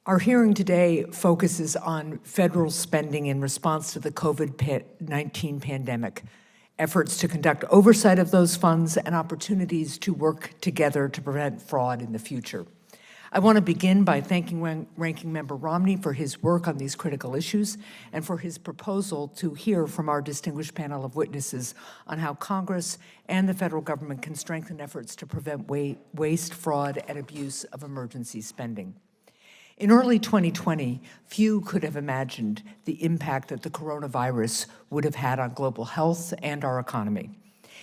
Our hearing today focuses on federal spending in response to the COVID-19 pandemic, efforts to conduct oversight of those funds, and opportunities to work together to prevent fraud in the future. I want to begin by thanking Ranking Member Romney for his work on these critical issues and for his proposal to hear from our distinguished panel of witnesses on how Congress and the federal government can strengthen efforts to prevent waste, fraud, and abuse of emergency spending. In early 2020, few could have imagined the impact that the coronavirus would have had on global health and our economy.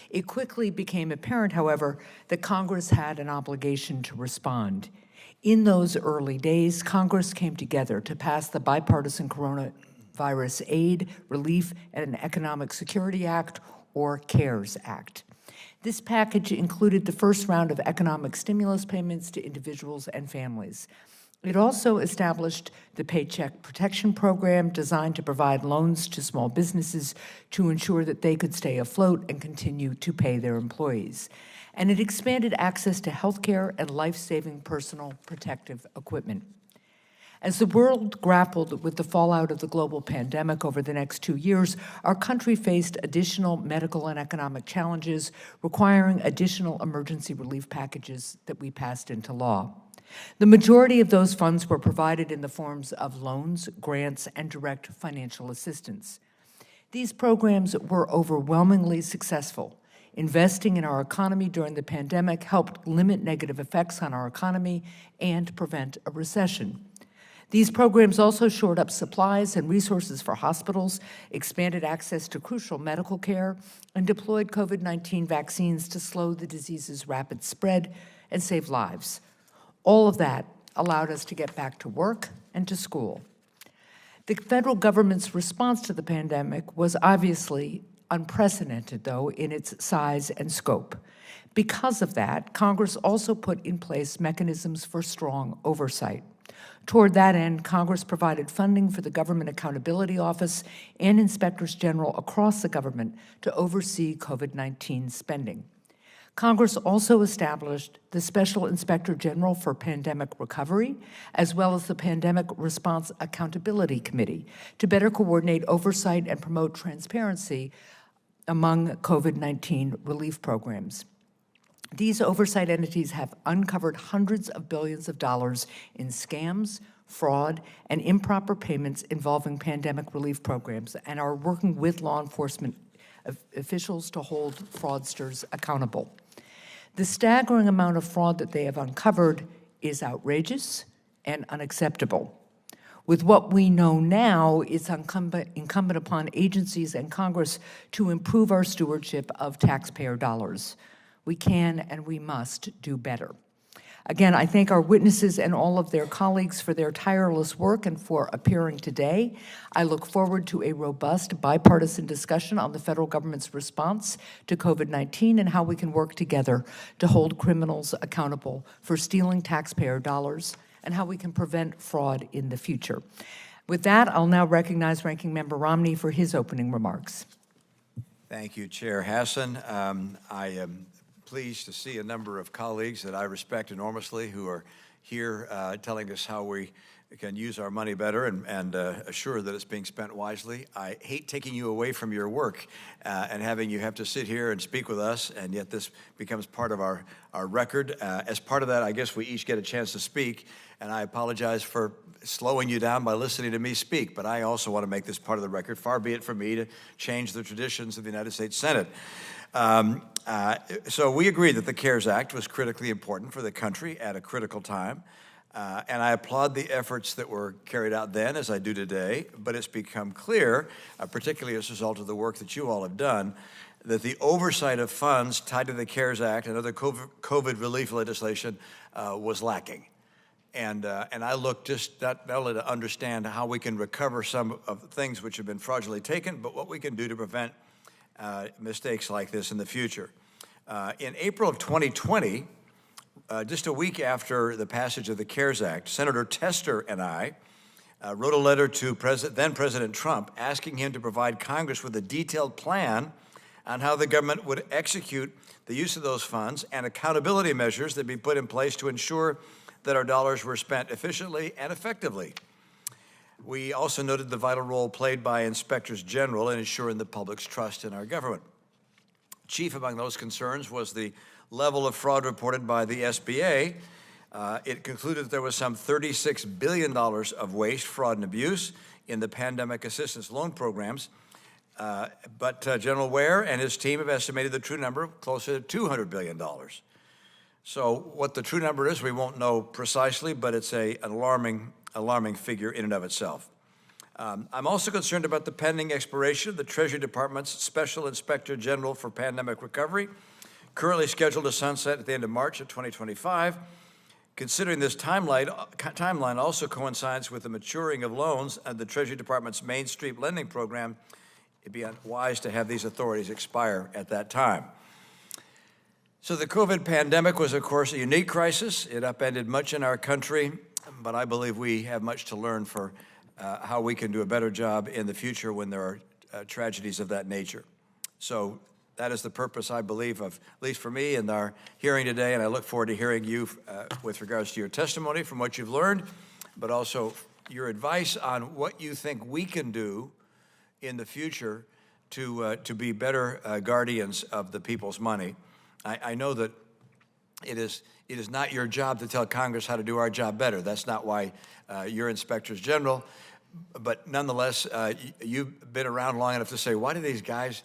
It quickly became apparent, however, that Congress had an obligation to respond. In those early days, Congress came together to pass the Bipartisan Coronavirus Aid, Relief, and Economic Security Act, or CARES Act. This package included the first round of economic stimulus payments to individuals and families. It also established the Paycheck Protection Program designed to provide loans to small businesses to ensure that they could stay afloat and continue to pay their employees. And it expanded access to health care and life-saving personal protective equipment. As the world grappled with the fallout of the global pandemic over the next 2 years, our country faced additional medical and economic challenges requiring additional emergency relief packages that we passed into law. The majority of those funds were provided in the forms of loans, grants, and direct financial assistance. These programs were overwhelmingly successful. Investing in our economy during the pandemic helped limit negative effects on our economy and prevent a recession. These programs also shored up supplies and resources for hospitals, expanded access to crucial medical care, and deployed COVID-19 vaccines to slow the disease's rapid spread and save lives. All of that allowed us to get back to work and to school. The federal government's response to the pandemic was obviously unprecedented, though, in its size and scope. Because of that, Congress also put in place mechanisms for strong oversight. Toward that end, Congress provided funding for the Government Accountability Office and inspectors general across the government to oversee COVID-19 spending. Congress also established the Special Inspector General for Pandemic Recovery, as well as the Pandemic Response Accountability Committee, to better coordinate oversight and promote transparency among COVID-19 relief programs. These oversight entities have uncovered hundreds of billions of dollars in scams, fraud, and improper payments involving pandemic relief programs and are working with law enforcement officials to hold fraudsters accountable. The staggering amount of fraud that they have uncovered is outrageous and unacceptable. With what we know now, it's incumbent upon agencies and Congress to improve our stewardship of taxpayer dollars. We can and we must do better. Again, I thank our witnesses and all of their colleagues for their tireless work and for appearing today. I look forward to a robust bipartisan discussion on the federal government's response to COVID-19 and how we can work together to hold criminals accountable for stealing taxpayer dollars and how we can prevent fraud in the future. With that, I'll now recognize Ranking Member Romney for his opening remarks. Thank you, Chair Hassan. I am pleased to see a number of colleagues that I respect enormously who are here telling us how we can use our money better and assure that it's being spent wisely. I hate taking you away from your work and having you have to sit here and speak with us, and yet this becomes part of our record. As part of that, I guess we each get a chance to speak, and I apologize for slowing you down by listening to me speak, but I also want to make this part of the record. Far be it from me to change the traditions of the United States Senate. So we agree that the CARES Act was critically important for the country at a critical time. And I applaud the efforts that were carried out then, as I do today, but it's become clear, particularly as a result of the work that you all have done, that the oversight of funds tied to the CARES Act and other COVID relief legislation was lacking. And I look just not only to understand how we can recover some of the things which have been fraudulently taken, but what we can do to prevent mistakes like this in the future. In April of 2020, just a week after the passage of the CARES Act, Senator Tester and I wrote a letter to then President Trump asking him to provide Congress with a detailed plan on how the government would execute the use of those funds and accountability measures that be put in place to ensure that our dollars were spent efficiently and effectively. We also noted the vital role played by inspectors general in ensuring the public's trust in our government. Chief among those concerns was the level of fraud reported by the SBA. It concluded that there was some $36 billion of waste, fraud, and abuse in the pandemic assistance loan programs. But General Ware and his team have estimated the true number closer to $200 billion. So what the true number is, we won't know precisely, but it's an alarming figure in and of itself. I'm also concerned about the pending expiration of the Treasury Department's Special Inspector General for Pandemic Recovery, currently scheduled to sunset at the end of March of 2025. Considering this timeline also coincides with the maturing of loans and the Treasury Department's Main Street lending program, it'd be unwise to have these authorities expire at that time. So the COVID pandemic was, of course, a unique crisis. It upended much in our country, but I believe we have much to learn for how we can do a better job in the future when there are tragedies of that nature. So that is the purpose, I believe, of, at least for me, in our hearing today, and I look forward to hearing you with regards to your testimony from what you've learned, but also your advice on what you think we can do in the future to be better guardians of the people's money. I know that it is not your job to tell Congress how to do our job better. That's not why you're inspectors general. But nonetheless, you've been around long enough to say, why do these guys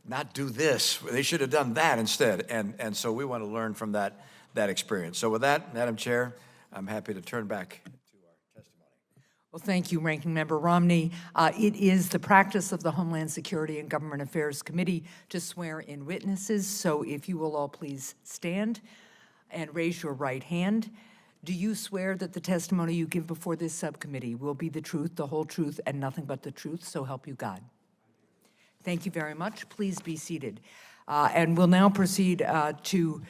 not do this? They should have done that instead. And so we want to learn from that experience. So with that, Madam Chair, I'm happy to turn back to our testimony. Well, thank you, Ranking Member Romney. It is the practice of the Homeland Security and Government Affairs Committee to swear in witnesses. So if you will all please stand and raise your right hand. Do you swear that the testimony you give before this subcommittee will be the truth, the whole truth, and nothing but the truth, so help you God? Thank you very much. Please be seated. And we'll now proceed to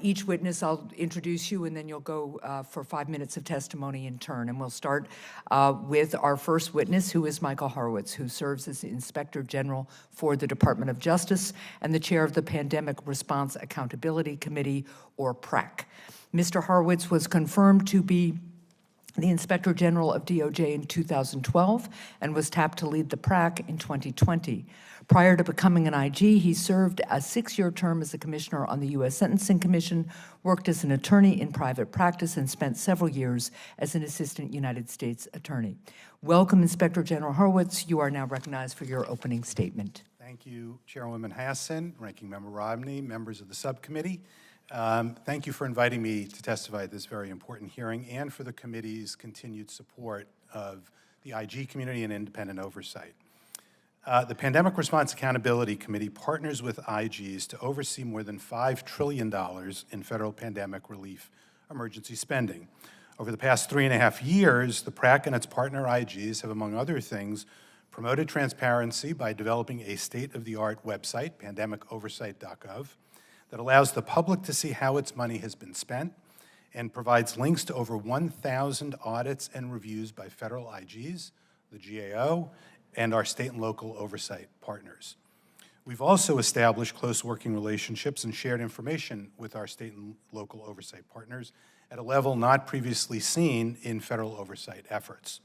each witness. I'll introduce you, and then you'll go for 5 minutes of testimony in turn. And we'll start with our first witness, who is Michael Horowitz, who serves as the Inspector General for the Department of Justice and the chair of the Pandemic Response Accountability Committee, or PRAC. Mr. Horowitz was confirmed to be the Inspector General of DOJ in 2012 and was tapped to lead the PRAC in 2020. Prior to becoming an IG, he served a 6-year term as a commissioner on the U.S. Sentencing Commission, worked as an attorney in private practice, and spent several years as an assistant United States attorney. Welcome, Inspector General Horowitz. You are now recognized for your opening statement. Thank you, Chairwoman Hassan, Ranking Member Romney, members of the subcommittee. Thank you for inviting me to testify at this very important hearing and for the committee's continued support of the IG community and independent oversight. The Pandemic Response Accountability Committee partners with IGs to oversee more than $5 trillion in federal pandemic relief emergency spending. Over the past 3.5 years, the PRAC and its partner IGs have, among other things, promoted transparency by developing a state-of-the-art website, pandemicoversight.gov, that allows the public to see how its money has been spent and provides links to over 1,000 audits and reviews by federal IGs, the GAO, and our state and local oversight partners. We've also established close working relationships and shared information with our state and local oversight partners at a level not previously seen in federal oversight efforts.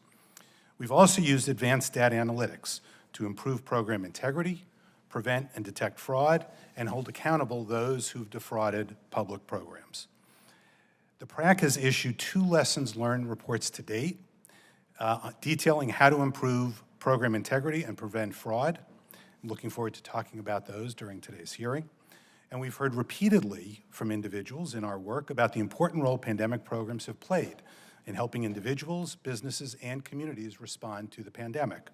We've also used advanced data analytics to improve program integrity, prevent and detect fraud, and hold accountable those who've defrauded public programs. The PRAC has issued 2 lessons learned reports to date, detailing how to improve program integrity and prevent fraud. I'm looking forward to talking about those during today's hearing. And we've heard repeatedly from individuals in our work about the important role pandemic programs have played in helping individuals, businesses, and communities respond to the pandemic.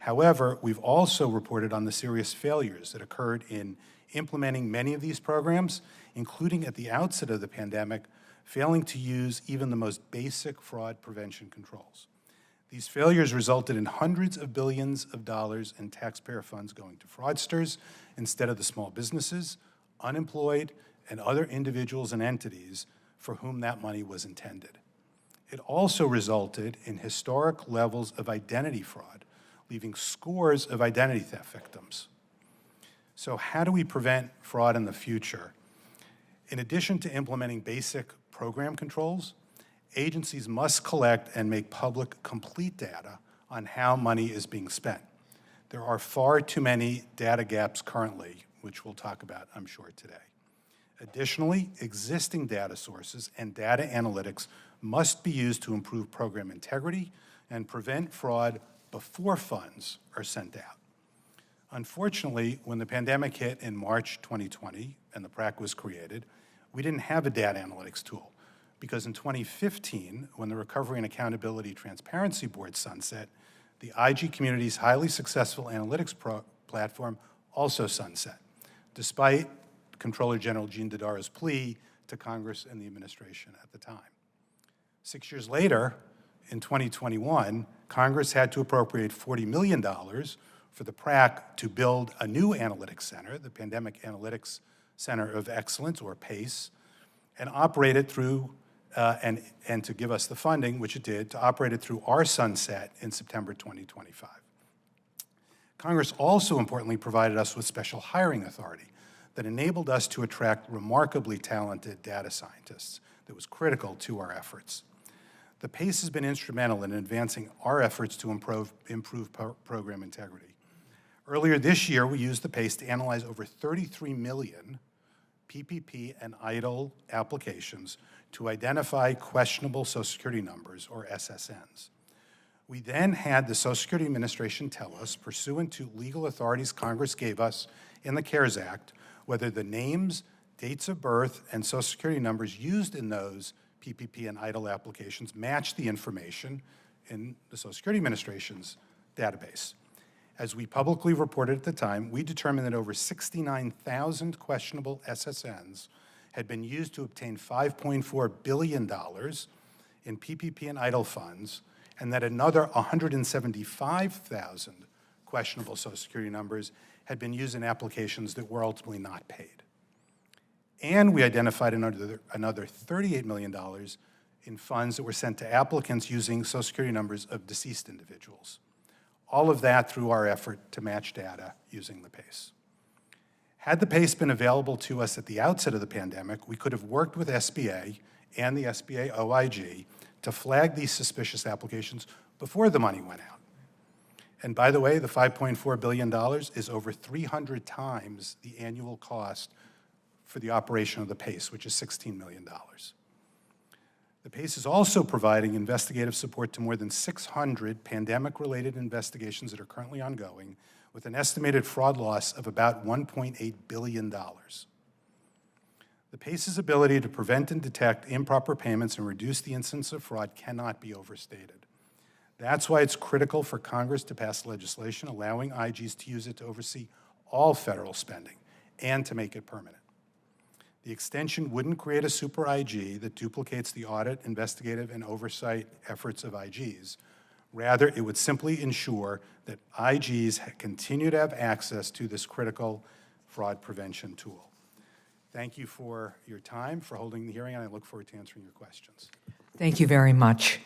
However, we've also reported on the serious failures that occurred in implementing many of these programs, including at the outset of the pandemic, failing to use even the most basic fraud prevention controls. These failures resulted in hundreds of billions of dollars in taxpayer funds going to fraudsters instead of the small businesses, unemployed, and other individuals and entities for whom that money was intended. It also resulted in historic levels of identity fraud, leaving scores of identity theft victims. So how do we prevent fraud in the future? In addition to implementing basic program controls agencies must collect and make public complete data on how money is being spent. There are far too many data gaps currently, which we'll talk about, I'm sure, today. Additionally, existing data sources and data analytics must be used to improve program integrity and prevent fraud before funds are sent out. Unfortunately, when the pandemic hit in March 2020 and the PRAC was created, we didn't have a data analytics tool because in 2015, when the Recovery and Accountability Transparency Board sunset, the IG community's highly successful analytics platform also sunset, despite Comptroller General Gene Dodara's plea to Congress and the administration at the time. 6 years later, in 2021, Congress had to appropriate $40 million for the PRAC to build a new analytics center, the Pandemic Analytics Center of Excellence, or PACE, and operate it through, and to give us the funding, which it did, to operate it through our sunset in September 2025. Congress also importantly provided us with special hiring authority that enabled us to attract remarkably talented data scientists that was critical to our efforts. The PACE has been instrumental in advancing our efforts to improve program integrity. Earlier this year, we used the PACE to analyze over 33 million PPP and EIDL applications to identify questionable Social Security numbers, or SSNs. We then had the Social Security Administration tell us, pursuant to legal authorities Congress gave us in the CARES Act, whether the names, dates of birth, and Social Security numbers used in those PPP and EIDL applications match the information in the Social Security Administration's database. As we publicly reported at the time, we determined that over 69,000 questionable SSNs had been used to obtain $5.4 billion in PPP and EIDL funds, and that another 175,000 questionable Social Security numbers had been used in applications that were ultimately not paid. And we identified another $38 million in funds that were sent to applicants using Social Security numbers of deceased individuals. All of that through our effort to match data using the PACE. Had the PACE been available to us at the outset of the pandemic, we could have worked with SBA and the SBA OIG to flag these suspicious applications before the money went out. And by the way, the $5.4 billion is over 300 times the annual cost for the operation of the PACE, which is $16 million. The PACE is also providing investigative support to more than 600 pandemic-related investigations that are currently ongoing, with an estimated fraud loss of about $1.8 billion. The PACE's ability to prevent and detect improper payments and reduce the incidence of fraud cannot be overstated. That's why it's critical for Congress to pass legislation allowing IGs to use it to oversee all federal spending and to make it permanent. The extension wouldn't create a super IG that duplicates the audit, investigative, and oversight efforts of IGs. Rather, it would simply ensure that IGs continue to have access to this critical fraud prevention tool. Thank you for your time, for holding the hearing, and I look forward to answering your questions. Thank you very much.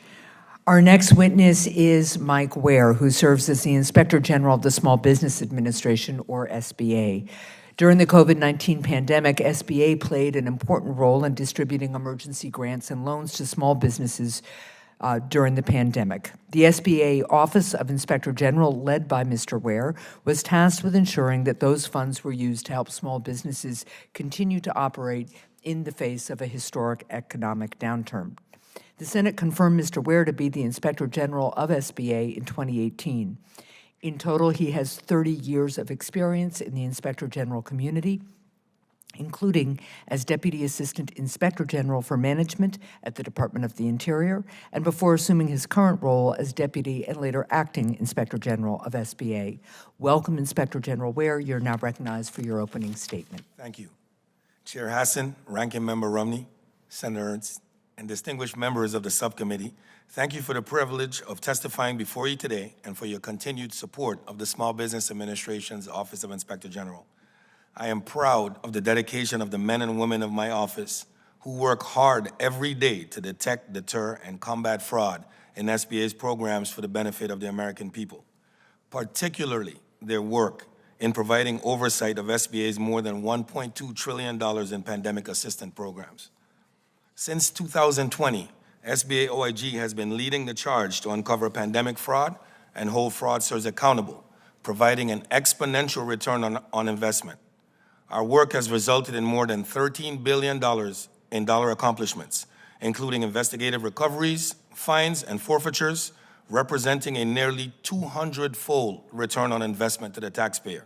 Our next witness is Mike Ware, who serves as the Inspector General of the Small Business Administration, or SBA. During the COVID-19 pandemic, SBA played an important role in distributing emergency grants and loans to small businesses during the pandemic. The SBA Office of Inspector General, led by Mr. Ware, was tasked with ensuring that those funds were used to help small businesses continue to operate in the face of a historic economic downturn. The Senate confirmed Mr. Ware to be the Inspector General of SBA in 2018. In total, he has 30 years of experience in the Inspector General community, including as Deputy Assistant Inspector General for Management at the Department of the Interior, and before assuming his current role as Deputy and later Acting Inspector General of SBA. Welcome, Inspector General Ware. You're now recognized for your opening statement. Thank you. Chair Hassan, Ranking Member Romney, Senators, and distinguished members of the subcommittee, thank you for the privilege of testifying before you today and for your continued support of the Small Business Administration's Office of Inspector General. I am proud of the dedication of the men and women of my office who work hard every day to detect, deter, and combat fraud in SBA's programs for the benefit of the American people, particularly their work in providing oversight of SBA's more than $1.2 trillion in pandemic assistance programs. Since 2020, SBA OIG has been leading the charge to uncover pandemic fraud and hold fraudsters accountable, providing an exponential return on investment. Our work has resulted in more than $13 billion in dollar accomplishments, including investigative recoveries, fines, and forfeitures, representing a nearly 200-fold return on investment to the taxpayer.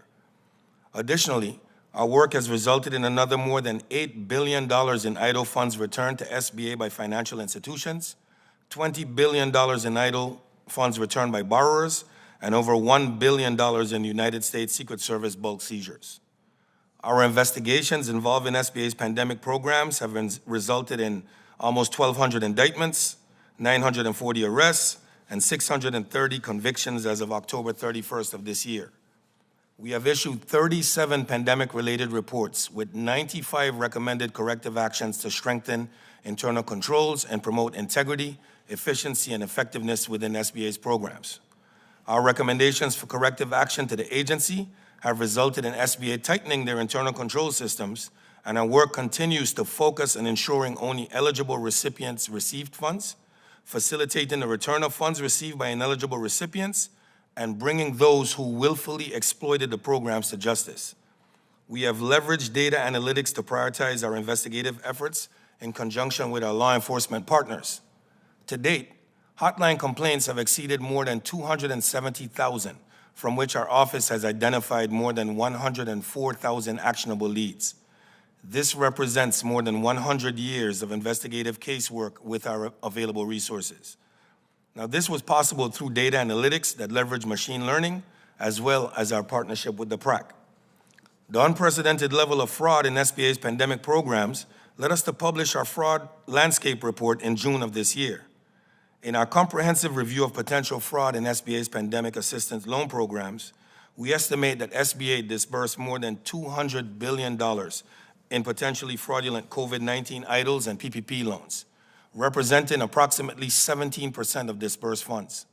Additionally, our work has resulted in another more than $8 billion in idle funds returned to SBA by financial institutions, $20 billion in idle funds returned by borrowers, and over $1 billion in United States Secret Service bulk seizures. Our investigations involving SBA's pandemic programs have resulted in almost 1,200 indictments, 940 arrests, and 630 convictions as of October 31st of this year. We have issued 37 pandemic-related reports with 95 recommended corrective actions to strengthen internal controls and promote integrity, efficiency, and effectiveness within SBA's programs. Our recommendations for corrective action to the agency have resulted in SBA tightening their internal control systems, and our work continues to focus on ensuring only eligible recipients received funds, facilitating the return of funds received by ineligible recipients, and bringing those who willfully exploited the programs to justice. We have leveraged data analytics to prioritize our investigative efforts in conjunction with our law enforcement partners. To date, hotline complaints have exceeded more than 270,000, from which our office has identified more than 104,000 actionable leads. This represents more than 100 years of investigative casework with our available resources. Now, this was possible through data analytics that leverage machine learning, as well as our partnership with the PRAC. The unprecedented level of fraud in SBA's pandemic programs led us to publish our fraud landscape report in June of this year. In our comprehensive review of potential fraud in SBA's pandemic assistance loan programs, we estimate that SBA disbursed more than $200 billion in potentially fraudulent COVID-19 EIDLs and PPP loans, representing approximately 17% of disbursed funds.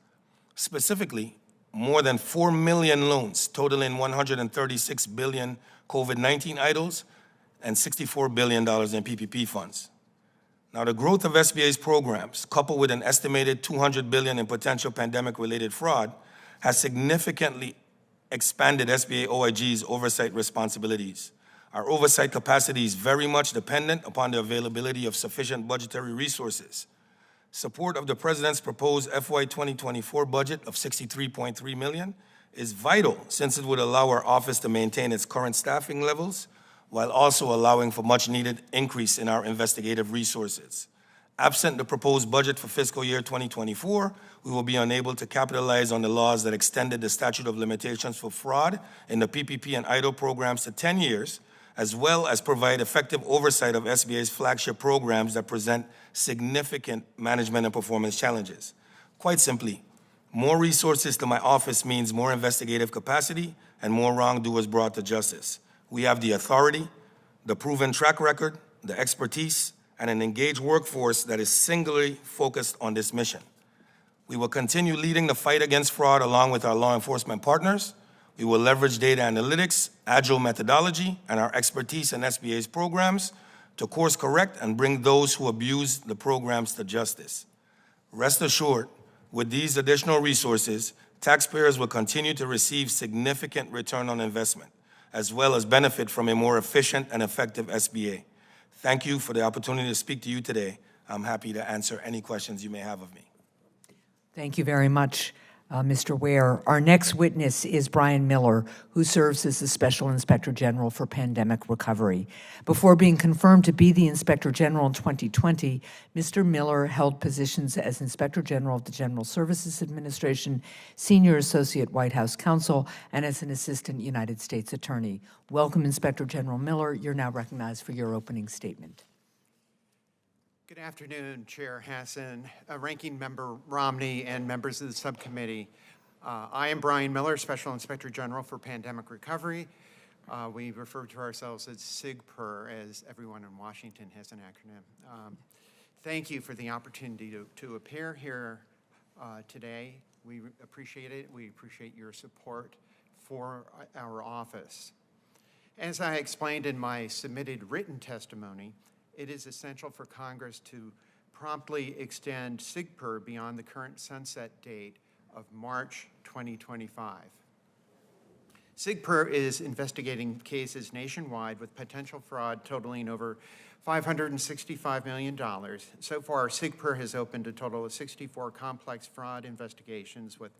Specifically, more than 4 million loans totaling $136 billion COVID-19 EIDLs and $64 billion in PPP funds. Now, the growth of SBA's programs, coupled with an estimated $200 billion in potential pandemic-related fraud, has significantly expanded SBA OIG's oversight responsibilities. Our oversight capacity is very much dependent upon the availability of sufficient budgetary resources. Support of the President's proposed FY 2024 budget of $63.3 million is vital, since it would allow our office to maintain its current staffing levels while also allowing for much-needed increase in our investigative resources. Absent the proposed budget for fiscal year 2024, we will be unable to capitalize on the laws that extended the statute of limitations for fraud in the PPP and EIDL programs to 10 years, as well as provide effective oversight of SBA's flagship programs that present significant management and performance challenges. Quite simply, more resources to my office means more investigative capacity and more wrongdoers brought to justice. We have the authority, the proven track record, the expertise, and an engaged workforce that is singularly focused on this mission. We will continue leading the fight against fraud along with our law enforcement partners. We will leverage data analytics, agile methodology, and our expertise in SBA's programs to course correct and bring those who abuse the programs to justice. Rest assured, with these additional resources, taxpayers will continue to receive significant return on investment, as well as benefit from a more efficient and effective SBA. Thank you for the opportunity to speak to you today. I'm happy to answer any questions you may have of me. Thank you very much, Mr. Ware. Our next witness is Brian Miller, who serves as the Special Inspector General for Pandemic Recovery. Before being confirmed to be the Inspector General in 2020, Mr. Miller held positions as Inspector General of the General Services Administration, Senior Associate White House Counsel, and as an Assistant United States Attorney. Welcome, Inspector General Miller. You're now recognized for your opening statement. Good afternoon, Chair Hassan, Ranking Member Romney, and members of the subcommittee. I am Brian Miller, Special Inspector General for Pandemic Recovery. We refer to ourselves as SIGPER, as everyone in Washington has an acronym. Thank you for the opportunity to appear here today. We appreciate it. We appreciate your support for our office. As I explained in my submitted written testimony, it is essential for Congress to promptly extend SIGPER beyond the current sunset date of March 2025. SIGPER is investigating cases nationwide with potential fraud totaling over $565 million. So far, SIGPER has opened a total of 64 complex fraud investigations with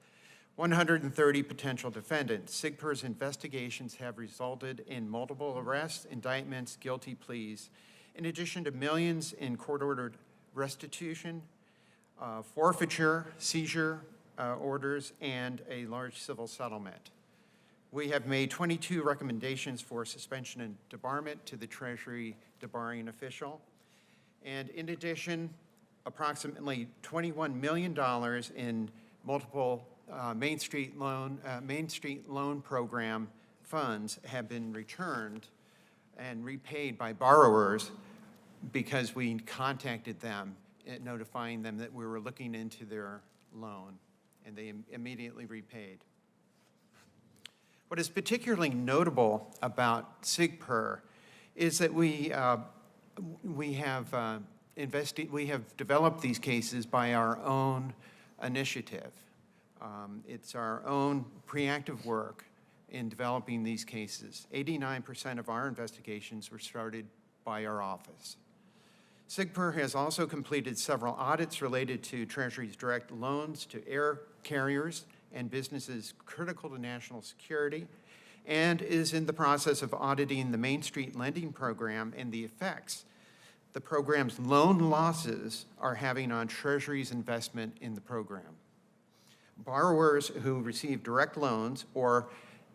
130 potential defendants. SIGPER's investigations have resulted in multiple arrests, indictments, guilty pleas, in addition to millions in court-ordered restitution, forfeiture, seizure orders, and a large civil settlement. We have made 22 recommendations for suspension and debarment to the Treasury debarring official. And in addition, approximately $21 million in multiple Main Street Loan Program funds have been returned and repaid by borrowers because we contacted them, notifying them that we were looking into their loan, and they immediately repaid. What is particularly notable about SIGPER is that we have developed these cases by our own initiative. It's our own preactive work in developing these cases. 89% of our investigations were started by our office. SIGPER has also completed several audits related to Treasury's direct loans to air carriers and businesses critical to national security, and is in the process of auditing the Main Street Lending Program and the effects the program's loan losses are having on Treasury's investment in the program. Borrowers who receive direct loans, or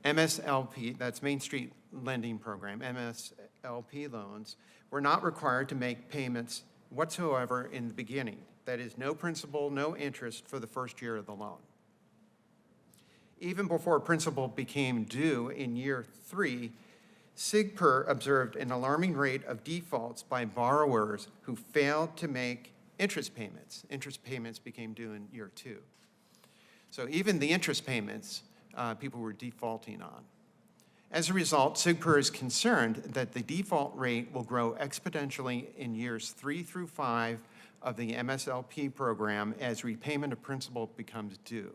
MSLP, that's Main Street Lending Program, MSLP loans, were not required to make payments whatsoever in the beginning. That is, no principal, no interest for the first year of the loan. Even before principal became due in year 3, SIGPER observed an alarming rate of defaults by borrowers who failed to make interest payments. Interest payments became due in year 2. So even the interest payments, people were defaulting on. As a result, SIGPER is concerned that the default rate will grow exponentially in years 3 through 5 of the MSLP program as repayment of principal becomes due.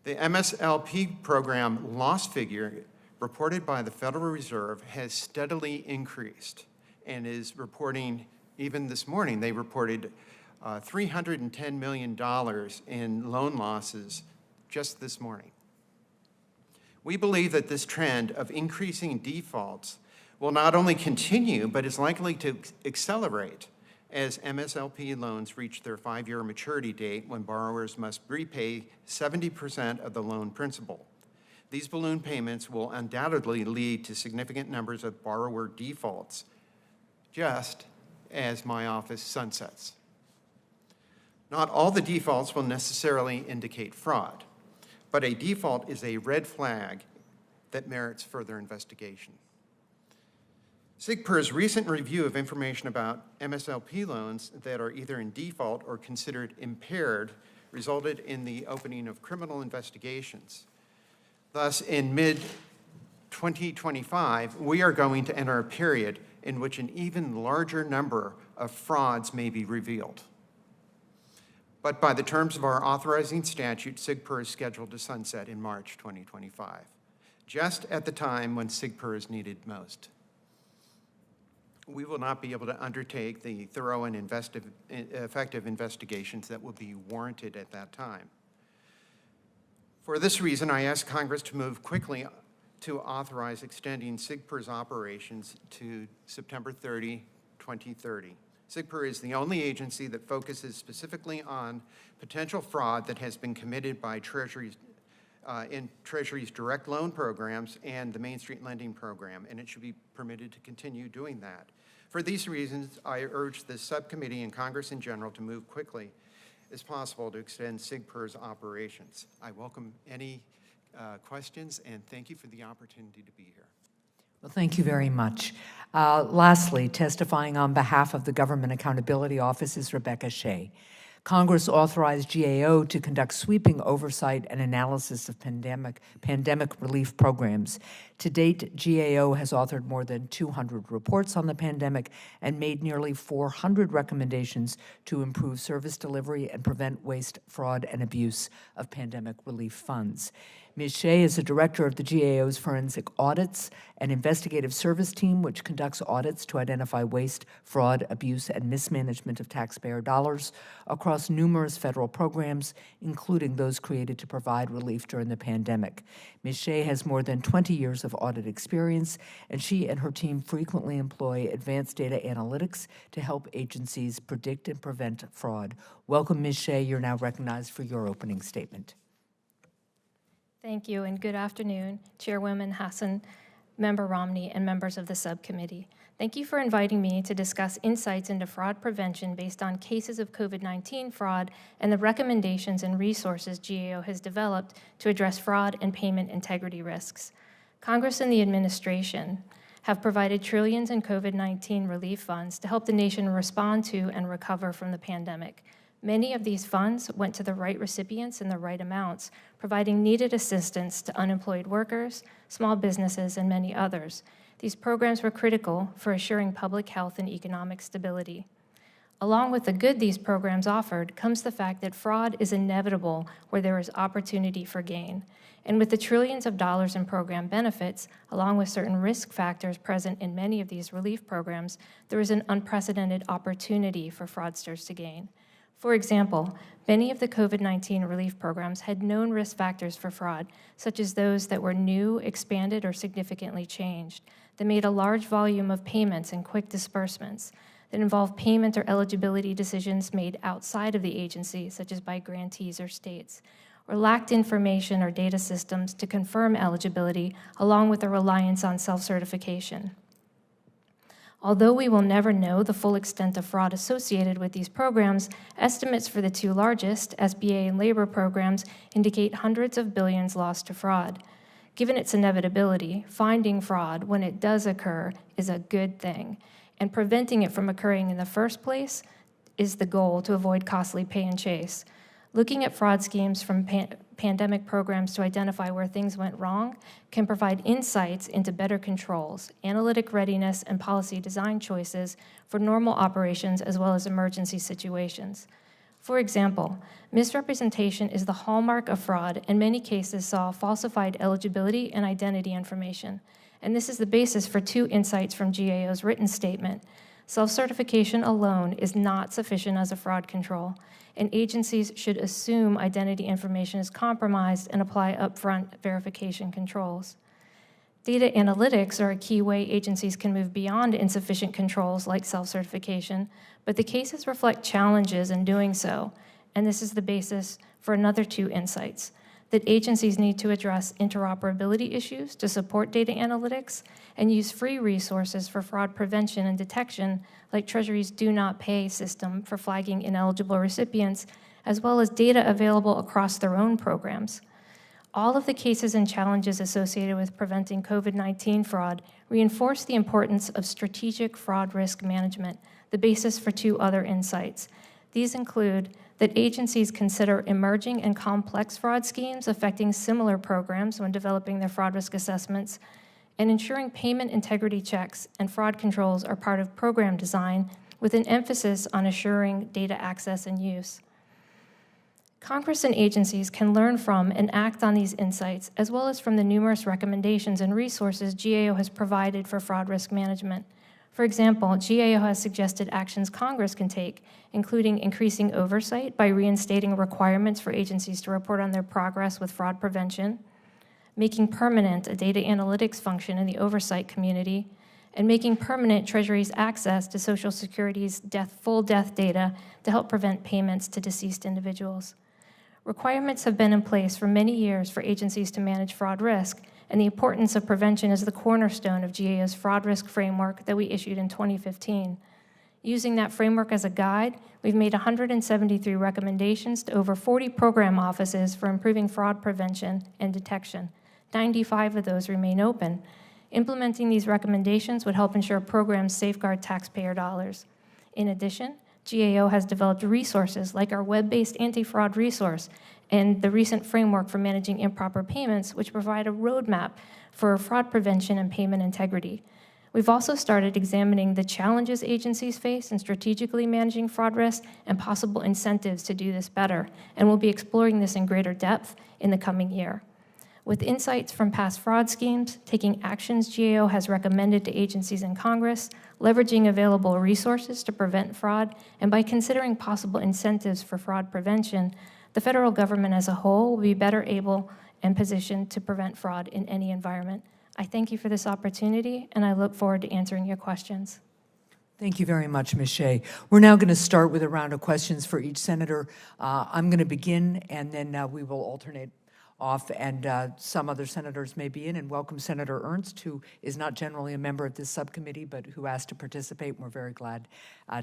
The MSLP program loss figure reported by the Federal Reserve has steadily increased and is reporting, even this morning, they reported $310 million in loan losses just this morning. We believe that this trend of increasing defaults will not only continue, but is likely to accelerate as MSLP loans reach their 5-year maturity date when borrowers must repay 70% of the loan principal. These balloon payments will undoubtedly lead to significant numbers of borrower defaults, just as my office sunsets. Not all the defaults will necessarily indicate fraud, but a default is a red flag that merits further investigation. SIGPER's recent review of information about MSLP loans that are either in default or considered impaired resulted in the opening of criminal investigations. Thus, in mid-2025, we are going to enter a period in which an even larger number of frauds may be revealed. But by the terms of our authorizing statute, SIGPER is scheduled to sunset in March 2025, just at the time when SIGPER is needed most. We will not be able to undertake the thorough and effective investigations that will be warranted at that time. For this reason, I ask Congress to move quickly to authorize extending SIGPER's operations to September 30, 2030. SIGPER is the only agency that focuses specifically on potential fraud that has been committed by Treasury's in Treasury's direct loan programs and the Main Street Lending Program, and it should be permitted to continue doing that. For these reasons, I urge the subcommittee and Congress in general to move quickly as possible to extend SIGPER's operations. I welcome any questions, and thank you for the opportunity to be here. Well, thank you very much. Lastly, testifying on behalf of the Government Accountability Office is Rebecca Shea. Congress authorized GAO to conduct sweeping oversight and analysis of pandemic relief programs, To date, GAO has authored more than 200 reports on the pandemic and made nearly 400 recommendations to improve service delivery and prevent waste, fraud, and abuse of pandemic relief funds. Ms. Shea is a director of the GAO's Forensic Audits and Investigative Service Team, which conducts audits to identify waste, fraud, abuse, and mismanagement of taxpayer dollars across numerous federal programs, including those created to provide relief during the pandemic. Ms. Shea has more than 20 years of audit experience, and she and her team frequently employ advanced data analytics to help agencies predict and prevent fraud. Welcome, Ms. Shea. You're now recognized for your opening statement. Thank you, and good afternoon, Chairwoman Hassan, Member Romney, and members of the subcommittee. Thank you for inviting me to discuss insights into fraud prevention based on cases of COVID-19 fraud and the recommendations and resources GAO has developed to address fraud and payment integrity risks. Congress and the administration have provided trillions in COVID-19 relief funds to help the nation respond to and recover from the pandemic. Many of these funds went to the right recipients in the right amounts, providing needed assistance to unemployed workers, small businesses, and many others. These programs were critical for assuring public health and economic stability. Along with the good these programs offered comes the fact that fraud is inevitable where there is opportunity for gain. And with the trillions of dollars in program benefits, along with certain risk factors present in many of these relief programs, there is an unprecedented opportunity for fraudsters to gain. For example, many of the COVID-19 relief programs had known risk factors for fraud, such as those that were new, expanded, or significantly changed, that made a large volume of payments and quick disbursements, that involved payment or eligibility decisions made outside of the agency, such as by grantees or states, or lacked information or data systems to confirm eligibility, along with a reliance on self-certification. Although we will never know the full extent of fraud associated with these programs, estimates for the two largest, SBA and labor programs, indicate hundreds of billions lost to fraud. Given its inevitability, finding fraud when it does occur is a good thing, and preventing it from occurring in the first place is the goal to avoid costly pay and chase. Looking at fraud schemes from pandemic programs to identify where things went wrong can provide insights into better controls, analytic readiness, and policy design choices for normal operations as well as emergency situations. For example, misrepresentation is the hallmark of fraud, and many cases saw falsified eligibility and identity information. And this is the basis for two insights from GAO's written statement. Self-certification alone is not sufficient as a fraud control, and agencies should assume identity information is compromised and apply upfront verification controls. Data analytics are a key way agencies can move beyond insufficient controls like self-certification, but the cases reflect challenges in doing so, and this is the basis for another two insights: that agencies need to address interoperability issues to support data analytics and use free resources for fraud prevention and detection, like Treasury's Do Not Pay system for flagging ineligible recipients, as well as data available across their own programs. All of the cases and challenges associated with preventing COVID-19 fraud reinforce the importance of strategic fraud risk management, the basis for two other insights. These include that agencies consider emerging and complex fraud schemes affecting similar programs when developing their fraud risk assessments, and ensuring payment integrity checks and fraud controls are part of program design with an emphasis on assuring data access and use. Congress and agencies can learn from and act on these insights, as well as from the numerous recommendations and resources GAO has provided for fraud risk management. For example, GAO has suggested actions Congress can take, including increasing oversight by reinstating requirements for agencies to report on their progress with fraud prevention, making permanent a data analytics function in the oversight community, and making permanent Treasury's access to Social Security's full death data to help prevent payments to deceased individuals. Requirements have been in place for many years for agencies to manage fraud risk, and the importance of prevention is the cornerstone of GAO's fraud risk framework that we issued in 2015. Using that framework as a guide, we've made 173 recommendations to over 40 program offices for improving fraud prevention and detection. 95 of those remain open. Implementing these recommendations would help ensure programs safeguard taxpayer dollars. In addition, GAO has developed resources like our web-based anti-fraud resource and the recent framework for managing improper payments, which provide a roadmap for fraud prevention and payment integrity. We've also started examining the challenges agencies face in strategically managing fraud risk and possible incentives to do this better, and we'll be exploring this in greater depth in the coming year. With insights from past fraud schemes, taking actions GAO has recommended to agencies in Congress, leveraging available resources to prevent fraud, and by considering possible incentives for fraud prevention, the federal government as a whole will be better able and positioned to prevent fraud in any environment. I thank you for this opportunity, and I look forward to answering your questions. Thank you very much, Ms. Shea. We're now going to start with a round of questions for each senator. I'm going to begin, and then we will alternate off, and some other senators may be in, and welcome Senator Ernst, who is not generally a member of this subcommittee, but who asked to participate. We're very glad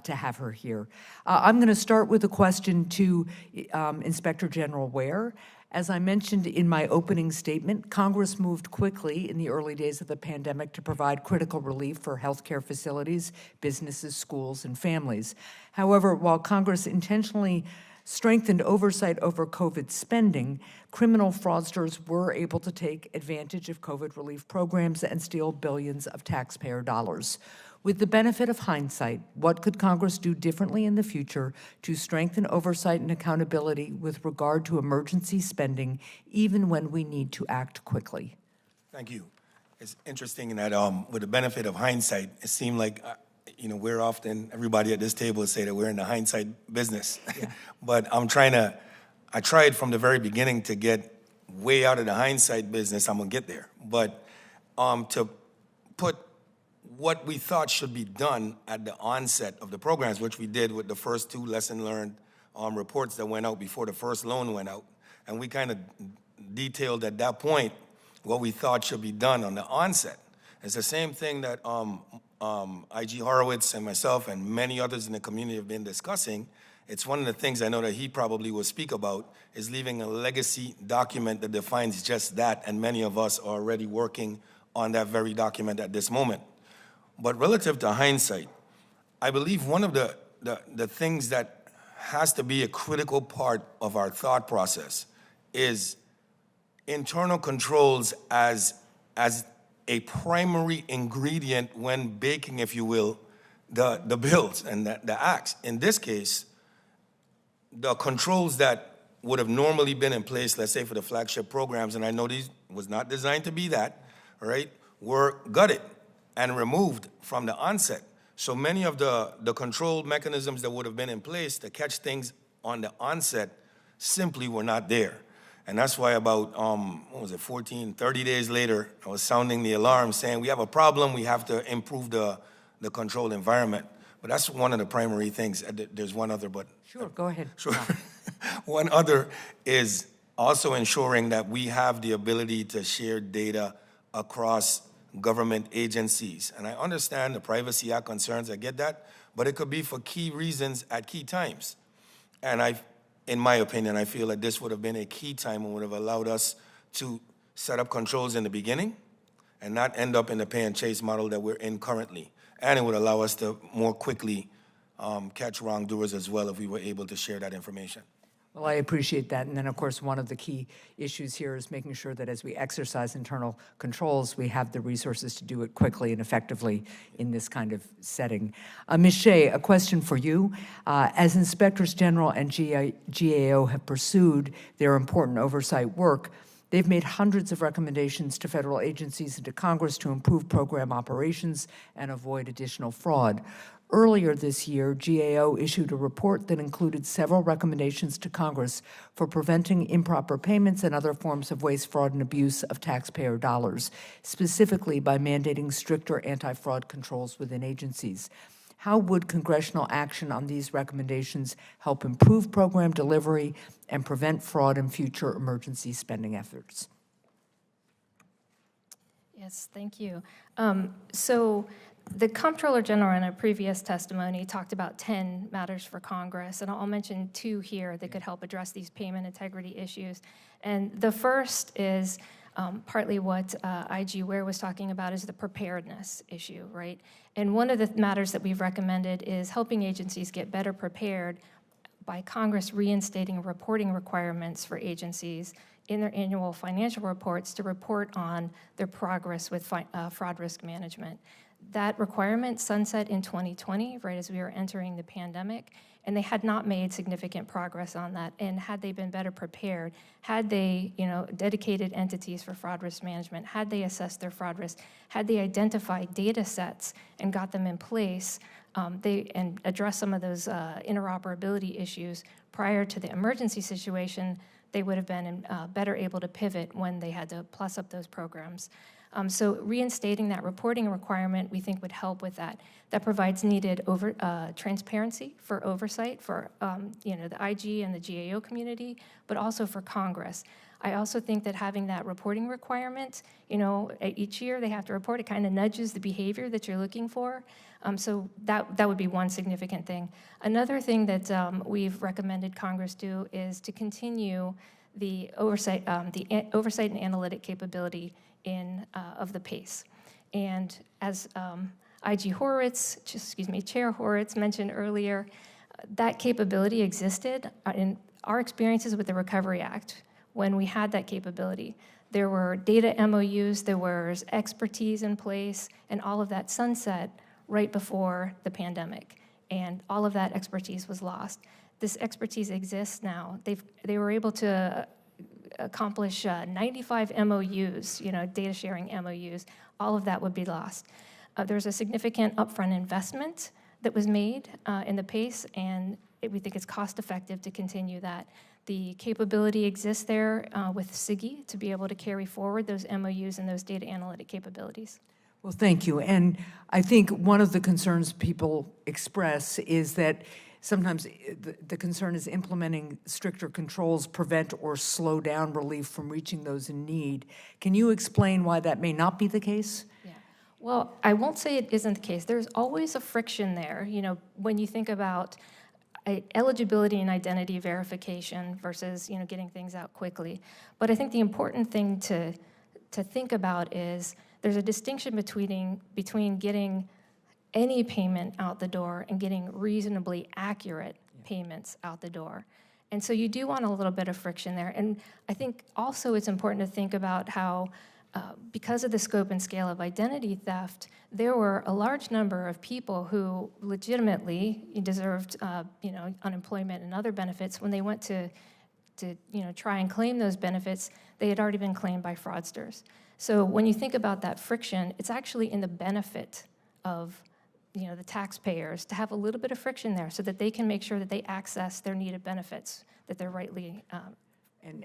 to have her here. I'm going to start with a question to Inspector General Ware. As I mentioned in my opening statement, Congress moved quickly in the early days of the pandemic to provide critical relief for healthcare facilities, businesses, schools, and families. However, while Congress intentionally strengthened oversight over COVID spending, criminal fraudsters were able to take advantage of COVID relief programs and steal billions of taxpayer dollars. With the benefit of hindsight, what could Congress do differently in the future to strengthen oversight and accountability with regard to emergency spending, even when we need to act quickly? Thank you. It's interesting that with the benefit of hindsight, it seemed like, we're often, everybody at this table say that we're in the hindsight business. Yeah. But I tried from the very beginning to get way out of the hindsight business. I'm gonna get there. But to put what we thought should be done at the onset of the programs, which we did with the first 2 lesson learned reports that went out before the first loan went out. And we kind of detailed at that point what we thought should be done on the onset. It's the same thing that IG Horowitz and myself and many others in the community have been discussing. It's one of the things I know that he probably will speak about, is leaving a legacy document that defines just that, and many of us are already working on that very document at this moment. But relative to hindsight, I believe one of the things that has to be a critical part of our thought process is internal controls as a primary ingredient when baking, if you will, the bills and the acts. In this case, the controls that would have normally been in place, let's say for the flagship programs, and I know these was not designed to be that, right, were gutted and removed from the onset. So many of the control mechanisms that would have been in place to catch things on the onset simply were not there. And that's why about, 30 days later, I was sounding the alarm saying, we have a problem, we have to improve the control environment. But that's one of the primary things. There's one other, but. Sure, go ahead. Sure. One other is also ensuring that we have the ability to share data across government agencies. And I understand the Privacy Act concerns, I get that, but it could be for key reasons at key times. And in my opinion, I feel that this would have been a key time and would have allowed us to set up controls in the beginning and not end up in the pay and chase model that we're in currently. And it would allow us to more quickly catch wrongdoers as well if we were able to share that information. Well, I appreciate that. And then, of course, one of the key issues here is making sure that as we exercise internal controls, we have the resources to do it quickly and effectively in this kind of setting. Ms. Shea, a question for you. As Inspectors General and GAO have pursued their important oversight work, they've made hundreds of recommendations to federal agencies and to Congress to improve program operations and avoid additional fraud. Earlier this year, GAO issued a report that included several recommendations to Congress for preventing improper payments and other forms of waste, fraud, and abuse of taxpayer dollars, specifically by mandating stricter anti-fraud controls within agencies. How would congressional action on these recommendations help improve program delivery and prevent fraud in future emergency spending efforts? Yes, thank you. So the Comptroller General in a previous testimony talked about 10 matters for Congress, and I'll mention 2 here that could help address these payment integrity issues. And the first is partly what IG Ware was talking about, is the preparedness issue, right? And one of the matters that we've recommended is helping agencies get better prepared by Congress reinstating reporting requirements for agencies in their annual financial reports to report on their progress with fraud risk management. That requirement sunset in 2020, right as we were entering the pandemic, and they had not made significant progress on that. And had they been better prepared, had they, dedicated entities for fraud risk management, had they assessed their fraud risk, had they identified data sets and got them in place, and addressed some of those interoperability issues prior to the emergency situation, they would have been better able to pivot when they had to plus up those programs. So reinstating that reporting requirement, we think, would help with that. That provides needed transparency for oversight for the IG and the GAO community, but also for Congress. I also think that having that reporting requirement, each year they have to report, it kind of nudges the behavior that you're looking for. So that would be one significant thing. Another thing that we've recommended Congress do is to continue the oversight and analytic capability of the PACE. And as Chair Horwitz mentioned earlier, that capability existed in our experiences with the Recovery Act. When we had that capability, there were data MOUs, there was expertise in place, and all of that sunset right before the pandemic. And all of that expertise was lost. This expertise exists now. They were able to accomplish 95 MOUs, data sharing MOUs. All of that would be lost. There's a significant upfront investment that was made in the PACE, and we think it's cost effective to continue that. The capability exists there with SIGI to be able to carry forward those MOUs and those data analytic capabilities. Well, thank you. And I think one of the concerns people express is that sometimes the concern is implementing stricter controls prevent or slow down relief from reaching those in need. Can you explain why that may not be the case? Yeah. Well, I won't say it isn't the case. There's always a friction there. When you think about eligibility and identity verification versus getting things out quickly. But I think the important thing to think about is there's a distinction between getting any payment out the door and getting reasonably accurate payments out the door. And so you do want a little bit of friction there. And I think also it's important to think about how because of the scope and scale of identity theft, there were a large number of people who legitimately deserved, unemployment and other benefits. When they went to try and claim those benefits, they had already been claimed by fraudsters. So when you think about that friction, it's actually in the benefit of the taxpayers to have a little bit of friction there so that they can make sure that they access their needed benefits that they're rightly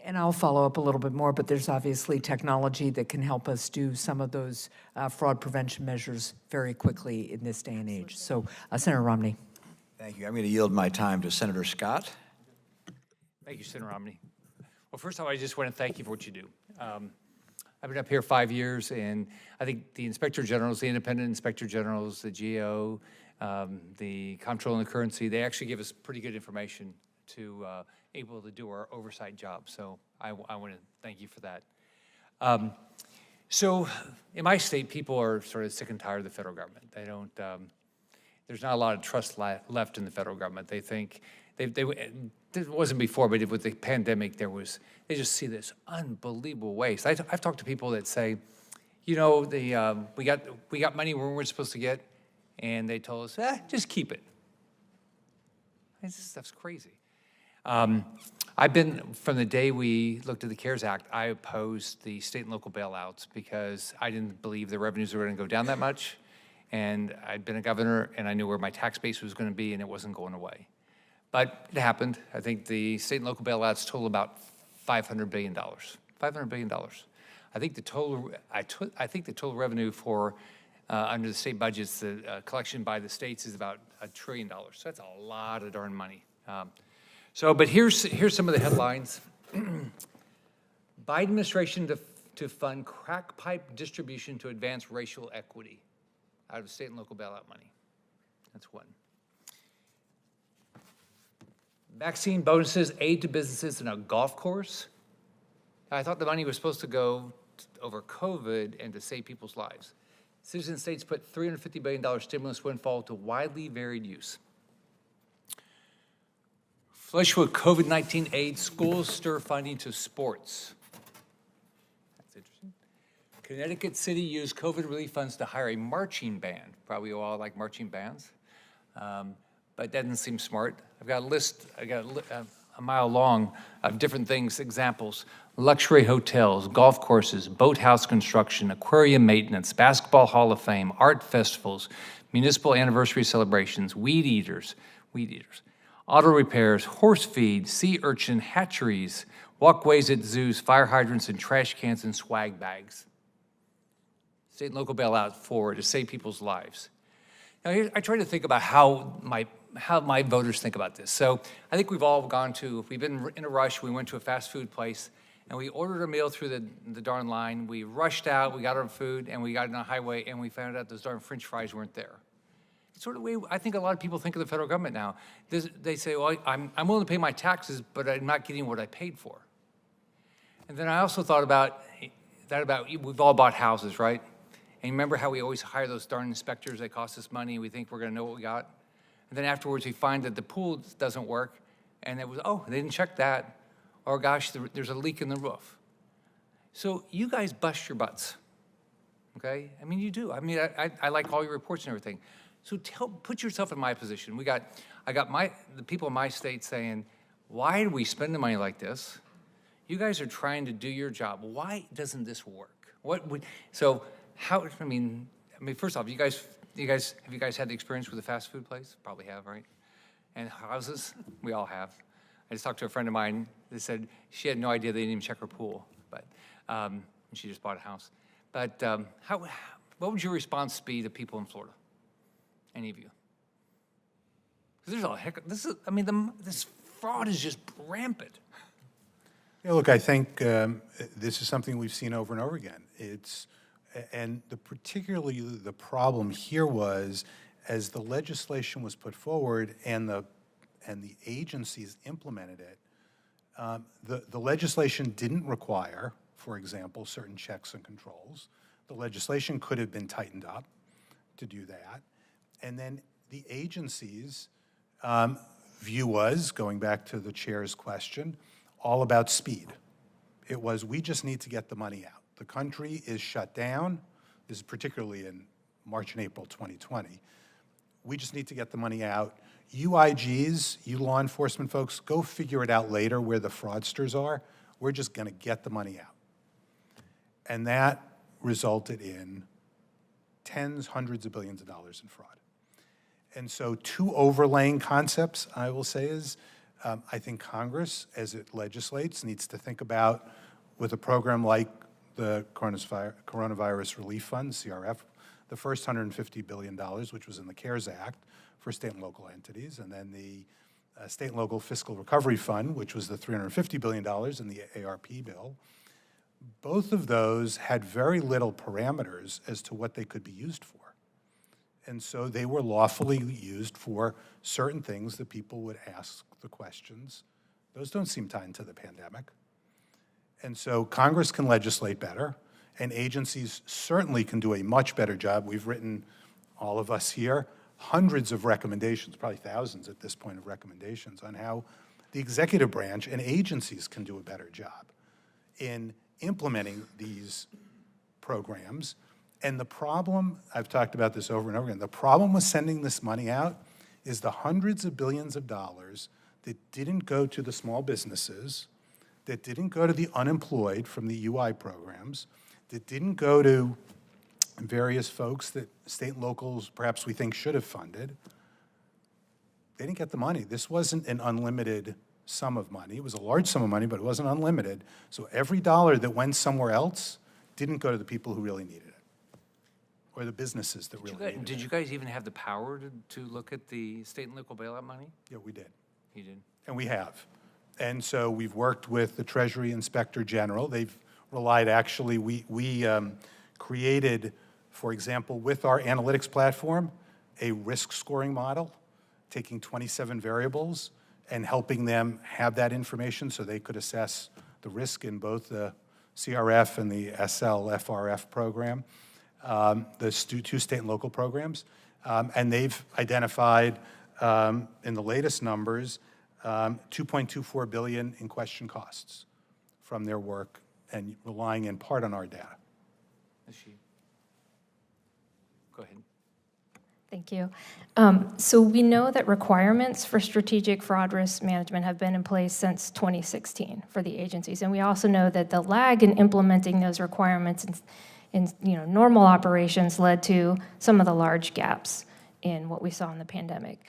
And I'll follow up a little bit more, but there's obviously technology that can help us do some of those fraud prevention measures very quickly in this day and age. So, Senator Romney. Thank you. I'm going to yield my time to Senator Scott. Thank you, Senator Romney. Well, first of all, I just want to thank you for what you do. I've been up here 5 years, and I think the Inspector Generals, the independent Inspector Generals, the GAO, the Comptroller and the Currency, they actually give us pretty good information to able to do our oversight job. So I want to thank you for that. So in my state, people are sort of sick and tired of the federal government. They don't, there's not a lot of trust left in the federal government. They think, it wasn't before, but with the pandemic, they just see this unbelievable waste. I've talked to people that say, we got money we weren't supposed to get, and they told us, just keep it. This stuff's crazy. I've been, from the day we looked at the CARES Act, I opposed the state and local bailouts because I didn't believe the revenues were going to go down that much. And I'd been a governor, and I knew where my tax base was going to be, and it wasn't going away. But it happened. I think the state and local bailouts total about $500 billion. $500 billion. I think the total revenue for under the state budgets, the collection by the states is about $1 trillion. So that's a lot of darn money. But here's some of the headlines. Biden administration to fund crack pipe distribution to advance racial equity out of state and local bailout money. That's one. Vaccine bonuses, aid to businesses, and a golf course. I thought the money was supposed to go over COVID and to save people's lives. Citizen states put $350 billion stimulus windfall to widely varied use. Flush with COVID-19 aid, schools stir funding to sports. That's interesting. Connecticut City used COVID relief funds to hire a marching band. Probably all like marching bands, but that doesn't seem smart. I've got a list, a mile long of different things, examples. Luxury hotels, golf courses, boathouse construction, aquarium maintenance, basketball hall of fame, art festivals, municipal anniversary celebrations, weed eaters, auto repairs, horse feed, sea urchin hatcheries, walkways at zoos, fire hydrants, and trash cans and swag bags. State and local bailout forward to save people's lives. Now, I try to think about how my voters think about this. So I think we've all if we've been in a rush, we went to a fast food place, and we ordered a meal through the darn line. We rushed out, we got our food, and we got on the highway, and we found out those darn French fries weren't there. It's sort of the way I think a lot of people think of the federal government now. They say, well, I'm willing to pay my taxes, but I'm not getting what I paid for. And then I also thought about we've all bought houses, right? And you remember how we always hire those darn inspectors? They cost us money, and we think we're going to know what we got. And then afterwards, we find that the pool doesn't work, and it was, oh, they didn't check that. Or gosh, there's a leak in the roof. So you guys bust your butts, okay? I mean, you do. I mean, I like all your reports and everything. So put yourself in my position. I got the people in my state saying, why do we spend the money like this? You guys are trying to do your job. Why doesn't this work? First off, have you guys had the experience with a fast food place? Probably have, right? And houses? We all have. I just talked to a friend of mine that said she had no idea they didn't even check her pool, but and she just bought a house. But what would your response be to people in Florida? Any of you? Because there's this fraud is just rampant. Yeah, look, I think this is something we've seen over and over again. Particularly the problem here was, as the legislation was put forward and the agencies implemented it, the legislation didn't require, for example, certain checks and controls. The legislation could have been tightened up to do that. And then the agencies' view was, going back to the chair's question, all about speed. It was, we just need to get the money out. The country is shut down. This is particularly in March and April 2020. We just need to get the money out. You IGs, you law enforcement folks, go figure it out later where the fraudsters are. We're just going to get the money out. And that resulted in tens, hundreds of billions of dollars in fraud. And so two overlaying concepts, I will say, is I think Congress, as it legislates, needs to think about, with a program like the Coronavirus Relief Fund, CRF, the first $150 billion, which was in the CARES Act for state and local entities, and then the State and Local Fiscal Recovery Fund, which was the $350 billion in the ARP bill. Both of those had very little parameters as to what they could be used for. And so they were lawfully used for certain things that people would ask the questions. Those don't seem tied into the pandemic. And so Congress can legislate better, and agencies certainly can do a much better job. We've written, all of us here, hundreds of recommendations, probably thousands at this point of recommendations on how the executive branch and agencies can do a better job in implementing these programs. And the problem, I've talked about this over and over again, the problem with sending this money out is the hundreds of billions of dollars that didn't go to the small businesses, that didn't go to the unemployed from the UI programs, that didn't go to various folks that state and locals perhaps we think should have funded. They didn't get the money. This wasn't an unlimited sum of money. It was a large sum of money, but it wasn't unlimited. So every dollar that went somewhere else didn't go to the people who really needed it, or the businesses that really needed it. Did you guys even have the power to look at the state and local bailout money? Yeah, we did. You did? And we have. And so we've worked with the Treasury Inspector General. They've relied, actually, we created, for example, with our analytics platform, a risk scoring model, taking 27 variables and helping them have that information so they could assess the risk in both the CRF and the SLFRF program, the two state and local programs. And they've identified, in the latest numbers, $2.24 billion in question costs from their work and relying in part on our data. Go ahead. Thank you. So we know that requirements for strategic fraud risk management have been in place since 2016 for the agencies, and we also know that the lag in implementing those requirements in normal operations led to some of the large gaps in what we saw in the pandemic.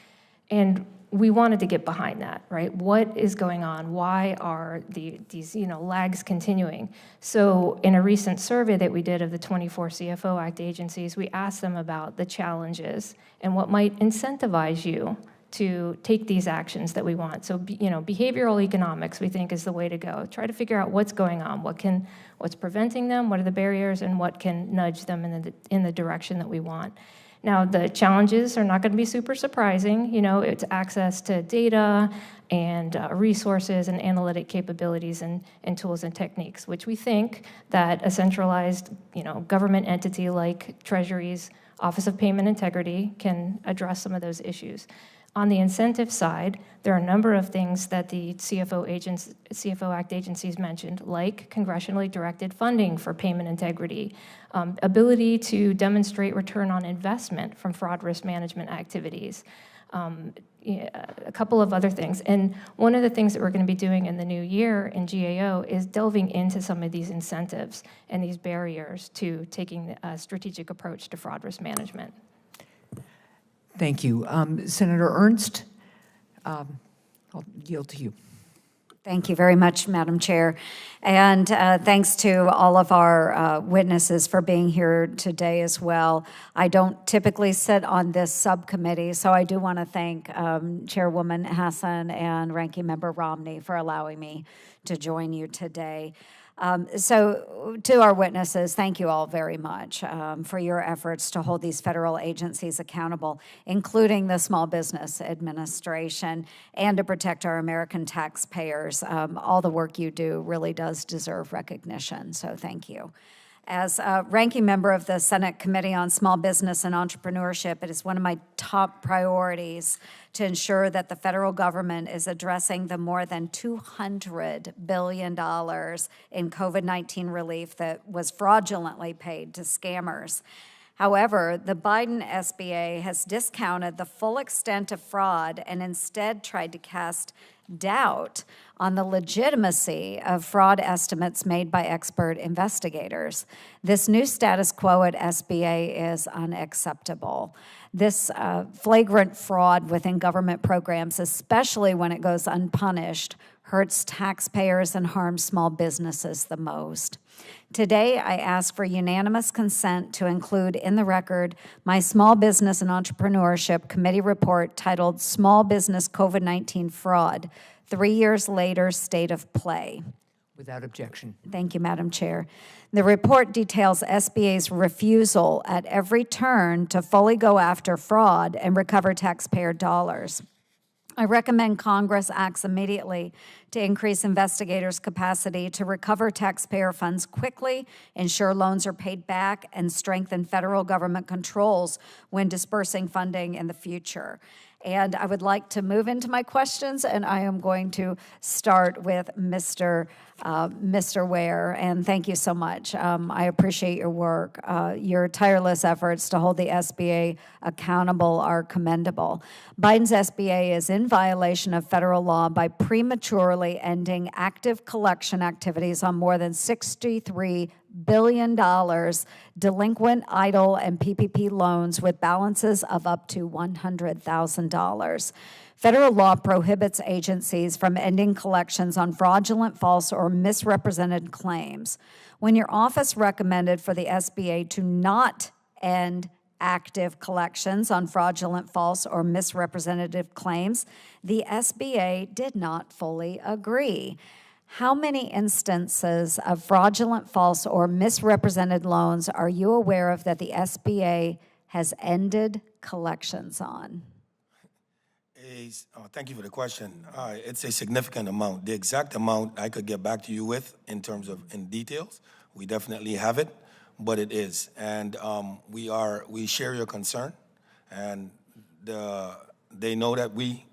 And we wanted to get behind that, right? What is going on? Why are these lags continuing? So in a recent survey that we did of the 24 CFO Act agencies, we asked them about the challenges and what might incentivize you to take these actions that we want. So behavioral economics, we think, is the way to go. Try to figure out what's going on, what's preventing them, what are the barriers, and what can nudge them in the direction that we want. Now, the challenges are not going to be super surprising. It's access to data and resources and analytic capabilities and tools and techniques, which we think that a centralized, government entity like Treasury's Office of Payment Integrity can address some of those issues. On the incentive side, there are a number of things that the CFO Act agencies mentioned, like congressionally directed funding for payment integrity, ability to demonstrate return on investment from fraud risk management activities, a couple of other things. And one of the things that we're going to be doing in the new year in GAO is delving into some of these incentives and these barriers to taking a strategic approach to fraud risk management. Thank you. Senator Ernst, I'll yield to you. Thank you very much, Madam Chair. And thanks to all of our witnesses for being here today as well. I don't typically sit on this subcommittee, so I do want to thank Chairwoman Hassan and Ranking Member Romney for allowing me to join you today. So to our witnesses, thank you all very much for your efforts to hold these federal agencies accountable, including the Small Business Administration, and to protect our American taxpayers. All the work you do really does deserve recognition, so thank you. As a ranking member of the Senate Committee on Small Business and Entrepreneurship, it is one of my top priorities to ensure that the federal government is addressing the more than $200 billion in COVID-19 relief that was fraudulently paid to scammers. However, the Biden SBA has discounted the full extent of fraud and instead tried to cast doubt on the legitimacy of fraud estimates made by expert investigators. This new status quo at SBA is unacceptable. This flagrant fraud within government programs, especially when it goes unpunished, hurts taxpayers and harms small businesses the most. Today, I ask for unanimous consent to include in the record my Small Business and Entrepreneurship Committee report titled Small Business COVID-19 Fraud, 3 years later, State of Play. Without objection. Thank you, Madam Chair. The report details SBA's refusal at every turn to fully go after fraud and recover taxpayer dollars. I recommend Congress acts immediately to increase investigators' capacity to recover taxpayer funds quickly, ensure loans are paid back, and strengthen federal government controls when dispersing funding in the future. And I would like to move into my questions, and I am going to start with Mr. Ware, and thank you so much. I appreciate your work. Your tireless efforts to hold the SBA accountable are commendable. Biden's SBA is in violation of federal law by prematurely ending active collection activities on more than $63 billion delinquent, idle, and PPP loans with balances of up to $100,000. Federal law prohibits agencies from ending collections on fraudulent, false, or misrepresented claims. When your office recommended for the SBA to not end active collections on fraudulent, false, or misrepresentative claims, the SBA did not fully agree. How many instances of fraudulent, false, or misrepresented loans are you aware of that the SBA has ended collections on? Thank you for the question. It's a significant amount. The exact amount I could get back to you with in terms of in details. We definitely have it, but it is. And we share your concern, and they know that we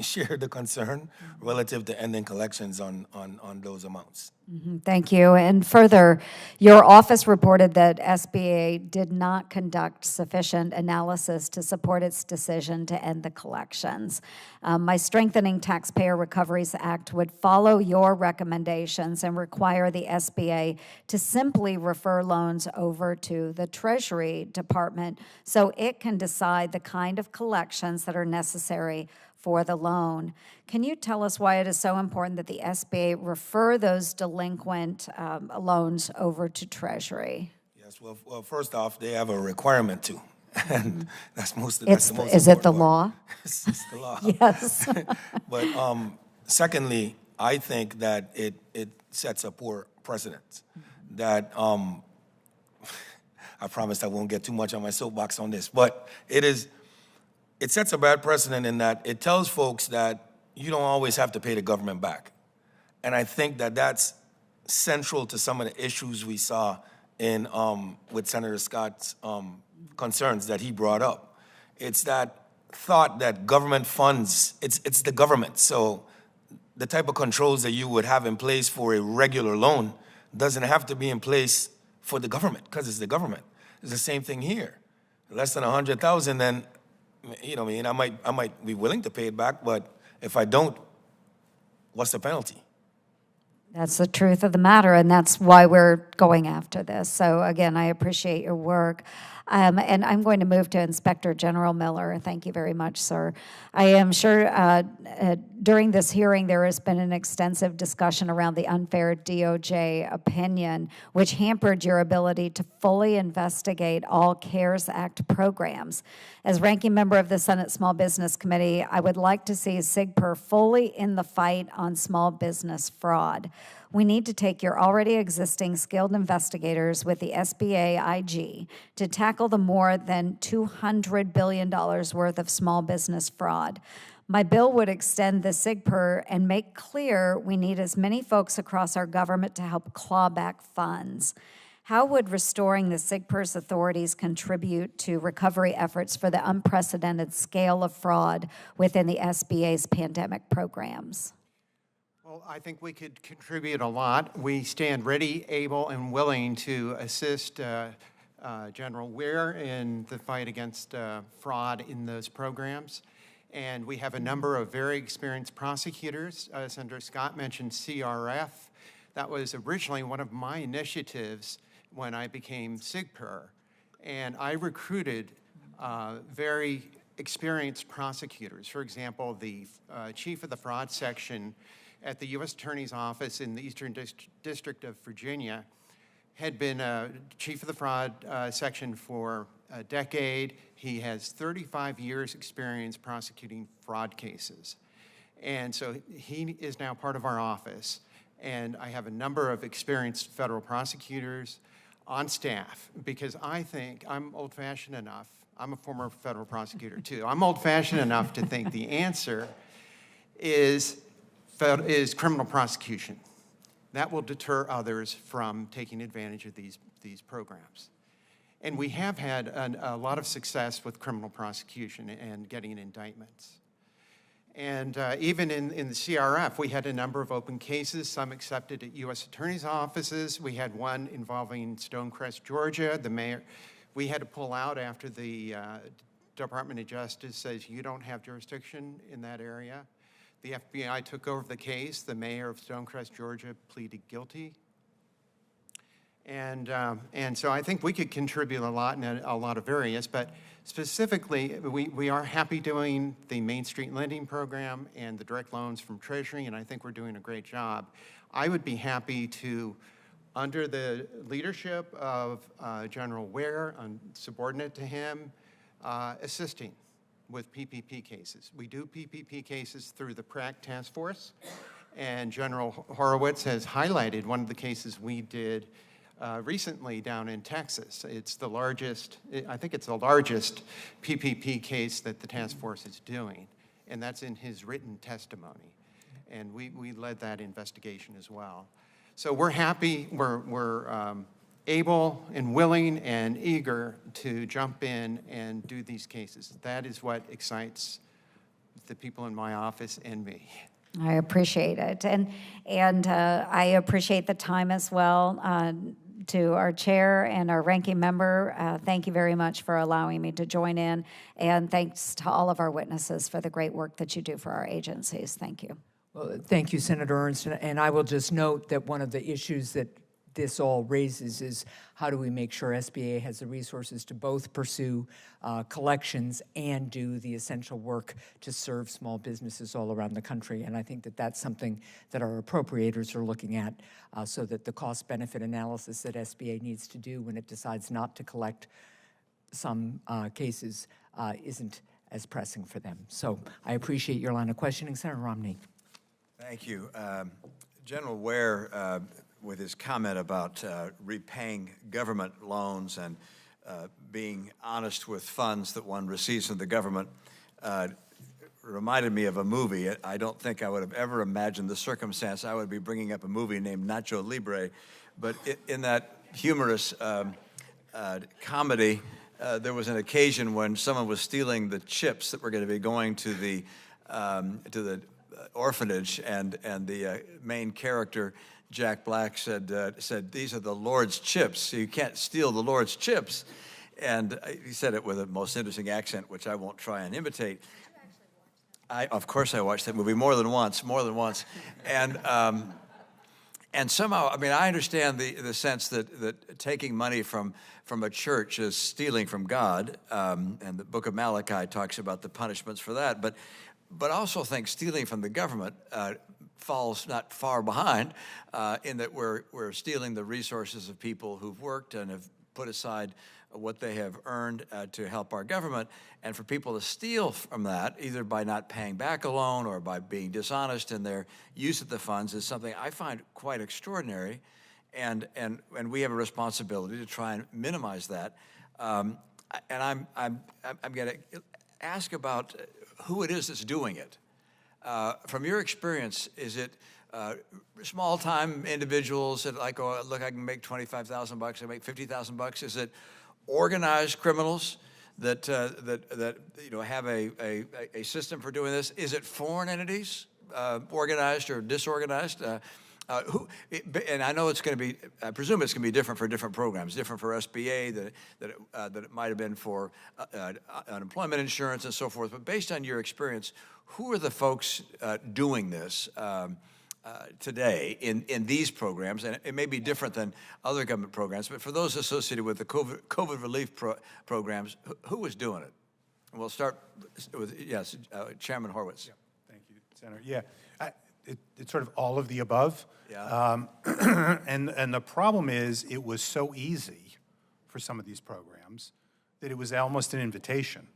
share the concern relative to ending collections on those amounts. Thank you. And further, your office reported that SBA did not conduct sufficient analysis to support its decision to end the collections. My Strengthening Taxpayer Recoveries Act would follow your recommendations and require the SBA to simply refer loans over to the Treasury Department so it can decide the kind of collections that are necessary for the loan. Can you tell us why it is so important that the SBA refer those delinquent loans over to Treasury? Yes, well, first off, they have a requirement to, and that's the most Is important it the part. law? It's the law. Yes. But secondly, I think that it sets a poor precedent. That I promise I won't get too much on my soapbox on this, but it sets a bad precedent in that it tells folks that you don't always have to pay the government back. And I think that that's central to some of the issues we saw in with Senator Scott's concerns that he brought up. It's that thought that government funds, it's the government. So the type of controls that you would have in place for a regular loan doesn't have to be in place for the government, because it's the government. It's the same thing here. Less than 100,000, then I might be willing to pay it back, but if I don't, what's the penalty? That's the truth of the matter, and that's why we're going after this. So again, I appreciate your work. And I'm going to move to Inspector General Miller. Thank you very much, sir. I am sure during this hearing there has been an extensive discussion around the unfair DOJ opinion, which hampered your ability to fully investigate all CARES Act programs. As ranking member of the Senate Small Business Committee, I would like to see SIGPER fully in the fight on small business fraud. We need to take your already existing skilled investigators with the SBA IG to tackle the more than $200 billion worth of small business fraud. My bill would extend the SIGPER and make clear we need as many folks across our government to help claw back funds. How would restoring the SIGPER's authorities contribute to recovery efforts for the unprecedented scale of fraud within the SBA's pandemic programs? Well, I think we could contribute a lot. We stand ready, able, and willing to assist General Ware in the fight against fraud in those programs. And we have a number of very experienced prosecutors. Senator Scott mentioned CRF. That was originally one of my initiatives when I became SIGPER. And I recruited very experienced prosecutors. For example, the chief of the fraud section at the U.S. Attorney's Office in the Eastern District of Virginia had been chief of the fraud section for a decade. He has 35 years experience prosecuting fraud cases. And so he is now part of our office. And I have a number of experienced federal prosecutors on staff because I think I'm old-fashioned enough. I'm a former federal prosecutor too. I'm old-fashioned enough to think the answer is criminal prosecution. That will deter others from taking advantage of these programs. And we have had a lot of success with criminal prosecution and getting indictments. And even in the CRF, we had a number of open cases, some accepted at U.S. attorneys' offices. We had one involving Stonecrest, Georgia. The mayor, we had to pull out after the Department of Justice says you don't have jurisdiction in that area. The FBI took over the case. The mayor of Stonecrest, Georgia, pleaded guilty. And so I think we could contribute a lot in a lot of areas, but specifically, we are happy doing the Main Street Lending Program and the direct loans from Treasury, and I think we're doing a great job. I would be happy to, under the leadership of General Ware, subordinate to him, assisting with PPP cases. We do PPP cases through the PRAC task force, and General Horowitz has highlighted one of the cases we did recently down in Texas. It's the largest, I think it's the largest PPP case that the task force is doing, and that's in his written testimony. And we led that investigation as well. So we're happy, we're able and willing and eager to jump in and do these cases. That is what excites the people in my office and me. I appreciate it. And I appreciate the time as well. To our chair and our ranking member, thank you very much for allowing me to join in. And thanks to all of our witnesses for the great work that you do for our agencies. Thank you. Well, thank you, Senator Ernst. And I will just note that one of the issues that this all raises is how do we make sure SBA has the resources to both pursue collections and do the essential work to serve small businesses all around the country. And I think that that's something that our appropriators are looking at so that the cost-benefit analysis that SBA needs to do when it decides not to collect some cases isn't as pressing for them. So I appreciate your line of questioning. Senator Romney. Thank you. General Ware, with his comment about repaying government loans and being honest with funds that one receives from the government, reminded me of a movie. I don't think I would have ever imagined the circumstance I would be bringing up a movie named Nacho Libre, but in that humorous comedy, there was an occasion when someone was stealing the chips that were going to be going to the orphanage, and the main character, Jack Black, said, "These are the Lord's chips, so you can't steal the Lord's chips." And he said it with a most interesting accent, which I won't try and imitate. Of course I watched that movie more than once. And somehow, I mean, I understand the sense that taking money from a church is stealing from God, and the book of Malachi talks about the punishments for that, but I also think stealing from the government falls not far behind in that we're stealing the resources of people who've worked and have put aside what they have earned to help our government. And for people to steal from that, either by not paying back a loan or by being dishonest in their use of the funds, is something I find quite extraordinary. And we have a responsibility to try and minimize that. And I'm going to ask about who it is that's doing it. From your experience, is it small-time individuals that like, oh, look, I can make $25,000, I can make $50,000? Is it organized criminals that have a system for doing this? Is it foreign entities, organized or disorganized? And I know it's going to be, I presume it's going to be different for different programs, different for SBA that it might have been for unemployment insurance and so forth. But based on your experience, who are the folks doing this today in these programs? And it may be different than other government programs, but for those associated with the COVID relief programs, who is doing it? And we'll start with, yes, Chairman Horwitz. Yeah, thank you, Senator. Yeah, it's sort of all of the above. Yeah. And the problem is it was so easy for some of these programs that it was almost an invitation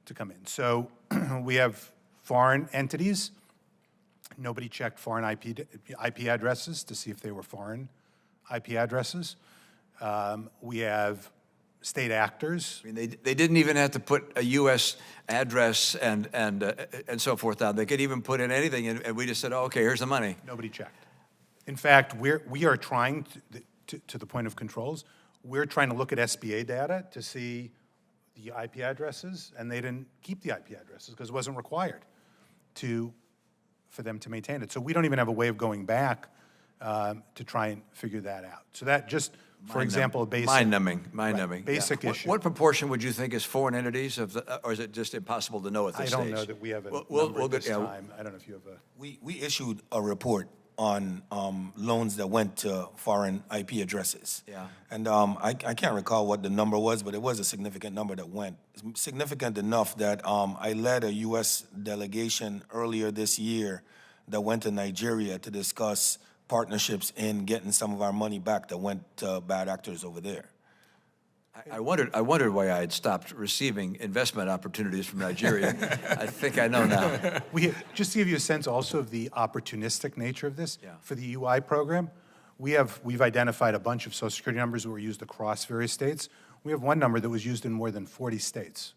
to come in. So we have foreign entities. Nobody checked foreign IP addresses to see if they were foreign IP addresses. We have state actors. I mean, they didn't even have to put a U.S. address and so forth down. They could even put in anything, and we just said, oh, okay, here's the money. Nobody checked. In fact, we are trying to the point of controls. We're trying to look at SBA data to see the IP addresses, and they didn't keep the IP addresses because it wasn't required for them to maintain it. So we don't even have a way of going back to try and figure that out. So that just, for example, a basic mind-numbing, basic yeah. issue. What proportion would you think is foreign entities, or is it just impossible to know at this stage? I don't know that we have a number at this time. I don't know if you have a... We issued a report on loans that went to foreign IP addresses. Yeah. And I can't recall what the number was, but it was a significant number that went. Significant enough that I led a U.S. delegation earlier this year that went to Nigeria to discuss partnerships in getting some of our money back that went to bad actors over there. I wondered why I had stopped receiving investment opportunities from Nigeria. I think I know now. Just to give you a sense also of the opportunistic nature of this, Yeah. for the UI program, we've identified a bunch of Social Security numbers that were used across various states. We have one number that was used in more than 40 states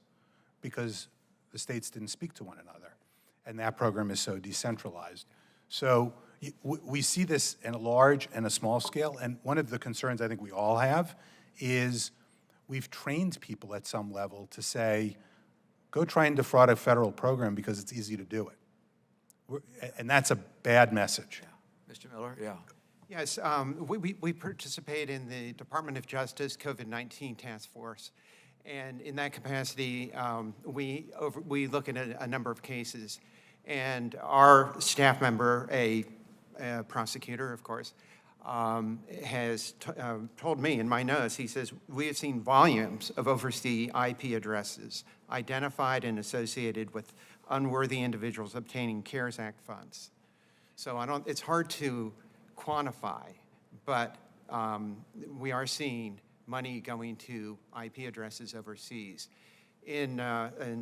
because the states didn't speak to one another, and that program is so decentralized. So we see this in a large and a small scale, and one of the concerns I think we all have is we've trained people at some level to say, go try and defraud a federal program because it's easy to do it. And that's a bad message. Mr. Miller, yeah. Yes, we participate in the Department of Justice COVID-19 Task Force. And in that capacity, we look at a number of cases. And our staff member, a prosecutor, of course, has told me in my notes, he says, we have seen volumes of overseas IP addresses identified and associated with unworthy individuals obtaining CARES Act funds. So it's hard to quantify, but we are seeing money going to IP addresses overseas. In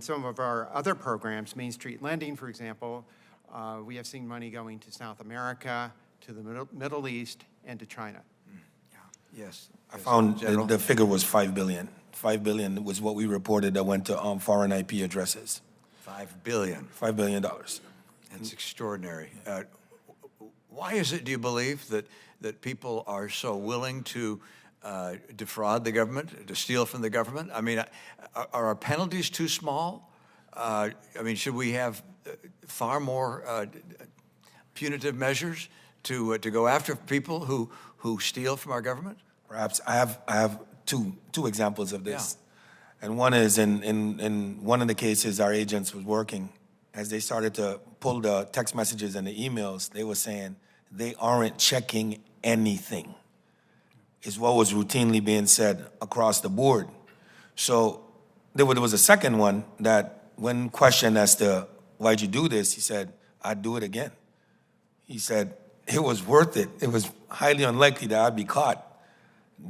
some of our other programs, Main Street Lending, for example, we have seen money going to South America, to the Middle East, and to China. Yes. I found the figure was $5 billion. $5 billion was what we reported that went to foreign IP addresses. $5 billion. $5 billion. That's extraordinary. Why is it, do you believe, that people are so willing to defraud the government, to steal from the government? I mean, are our penalties too small? I mean, should we have far more punitive measures to go after people who steal from our government? Perhaps I have two examples of this. Yeah. And one is in one of the cases our agents was working, as they started to pull the text messages and the emails, they were saying they aren't checking anything, is what was routinely being said across the board. So there was a second one that when questioned as to why'd you do this, he said, I'd do it again. He said, it was worth it. It was highly unlikely that I'd be caught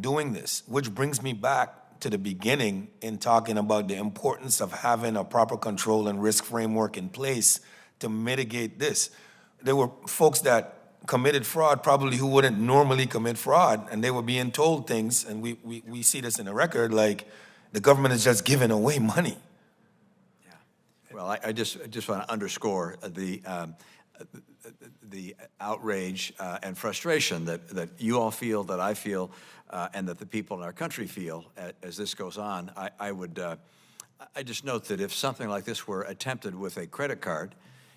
doing this, which brings me back to the beginning in talking about the importance of having a proper control and risk framework in place to mitigate this. There were folks that committed fraud probably who wouldn't normally commit fraud, and they were being told things, and we see this in the record, like the government is just giving away money. Yeah. Well, I just want to underscore the outrage and frustration that you all feel, that I feel, and that the people in our country feel as this goes on. I just note that if something like this were attempted with a credit card,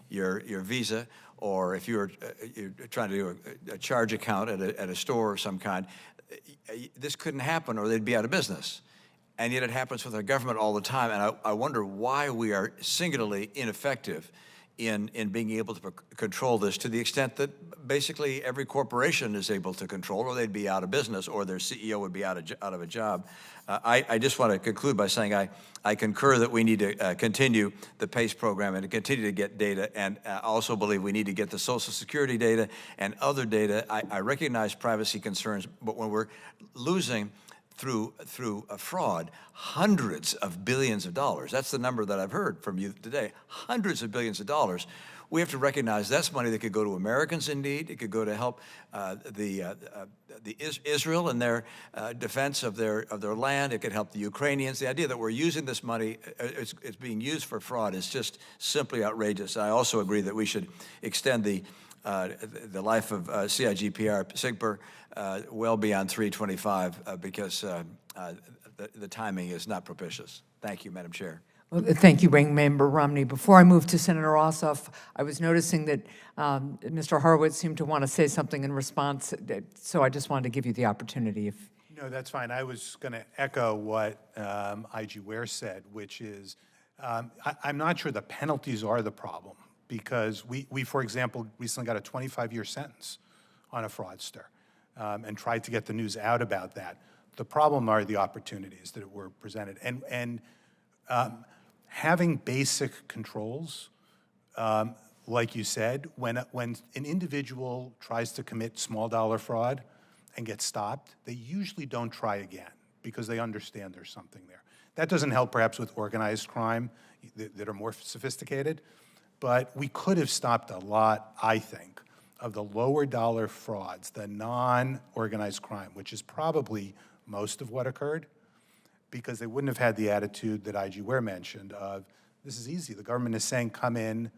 your Visa, or if you're trying to do a charge account at a store of some kind, this couldn't happen or they'd be out of business. And yet it happens with our government all the time, and I wonder why we are singularly ineffective in being able to control this, to the extent that basically every corporation is able to control, or they'd be out of business, or their CEO would be out of a job. I just want to conclude by saying I concur that we need to continue the PACE program and to continue to get data, and also believe we need to get the Social Security data and other data. I recognize privacy concerns, but when we're losing through a fraud hundreds of billions of dollars, that's the number that I've heard from you today, hundreds of billions of dollars, we have to recognize that's money that could go to Americans in need. It could go to help Israel in their defense of their land. It could help the Ukrainians. The idea that we're using this money, it's being used for fraud, is just simply outrageous. I also agree that we should extend the life of CIGPR well beyond 325 because the timing is not propitious. Thank you, Madam Chair. Well, thank you, Ranking Member Romney. Before I move to Senator Ossoff, I was noticing that Mr. Horowitz seemed to want to say something in response, so I just wanted to give you the opportunity. No, that's fine. I was going to echo what IG Ware said, which is I'm not sure the penalties are the problem, because we, for example, recently got a 25-year sentence on a fraudster and tried to get the news out about that. The problem are the opportunities that were presented. And having basic controls, like you said, when an individual tries to commit small dollar fraud and gets stopped, they usually don't try again because they understand there's something there. That doesn't help perhaps with organized crime that are more sophisticated, but we could have stopped a lot, I think, of the lower dollar frauds, the non-organized crime, which is probably most of what occurred, because they wouldn't have had the attitude that IG Ware mentioned of, this is easy, the government is saying, come in,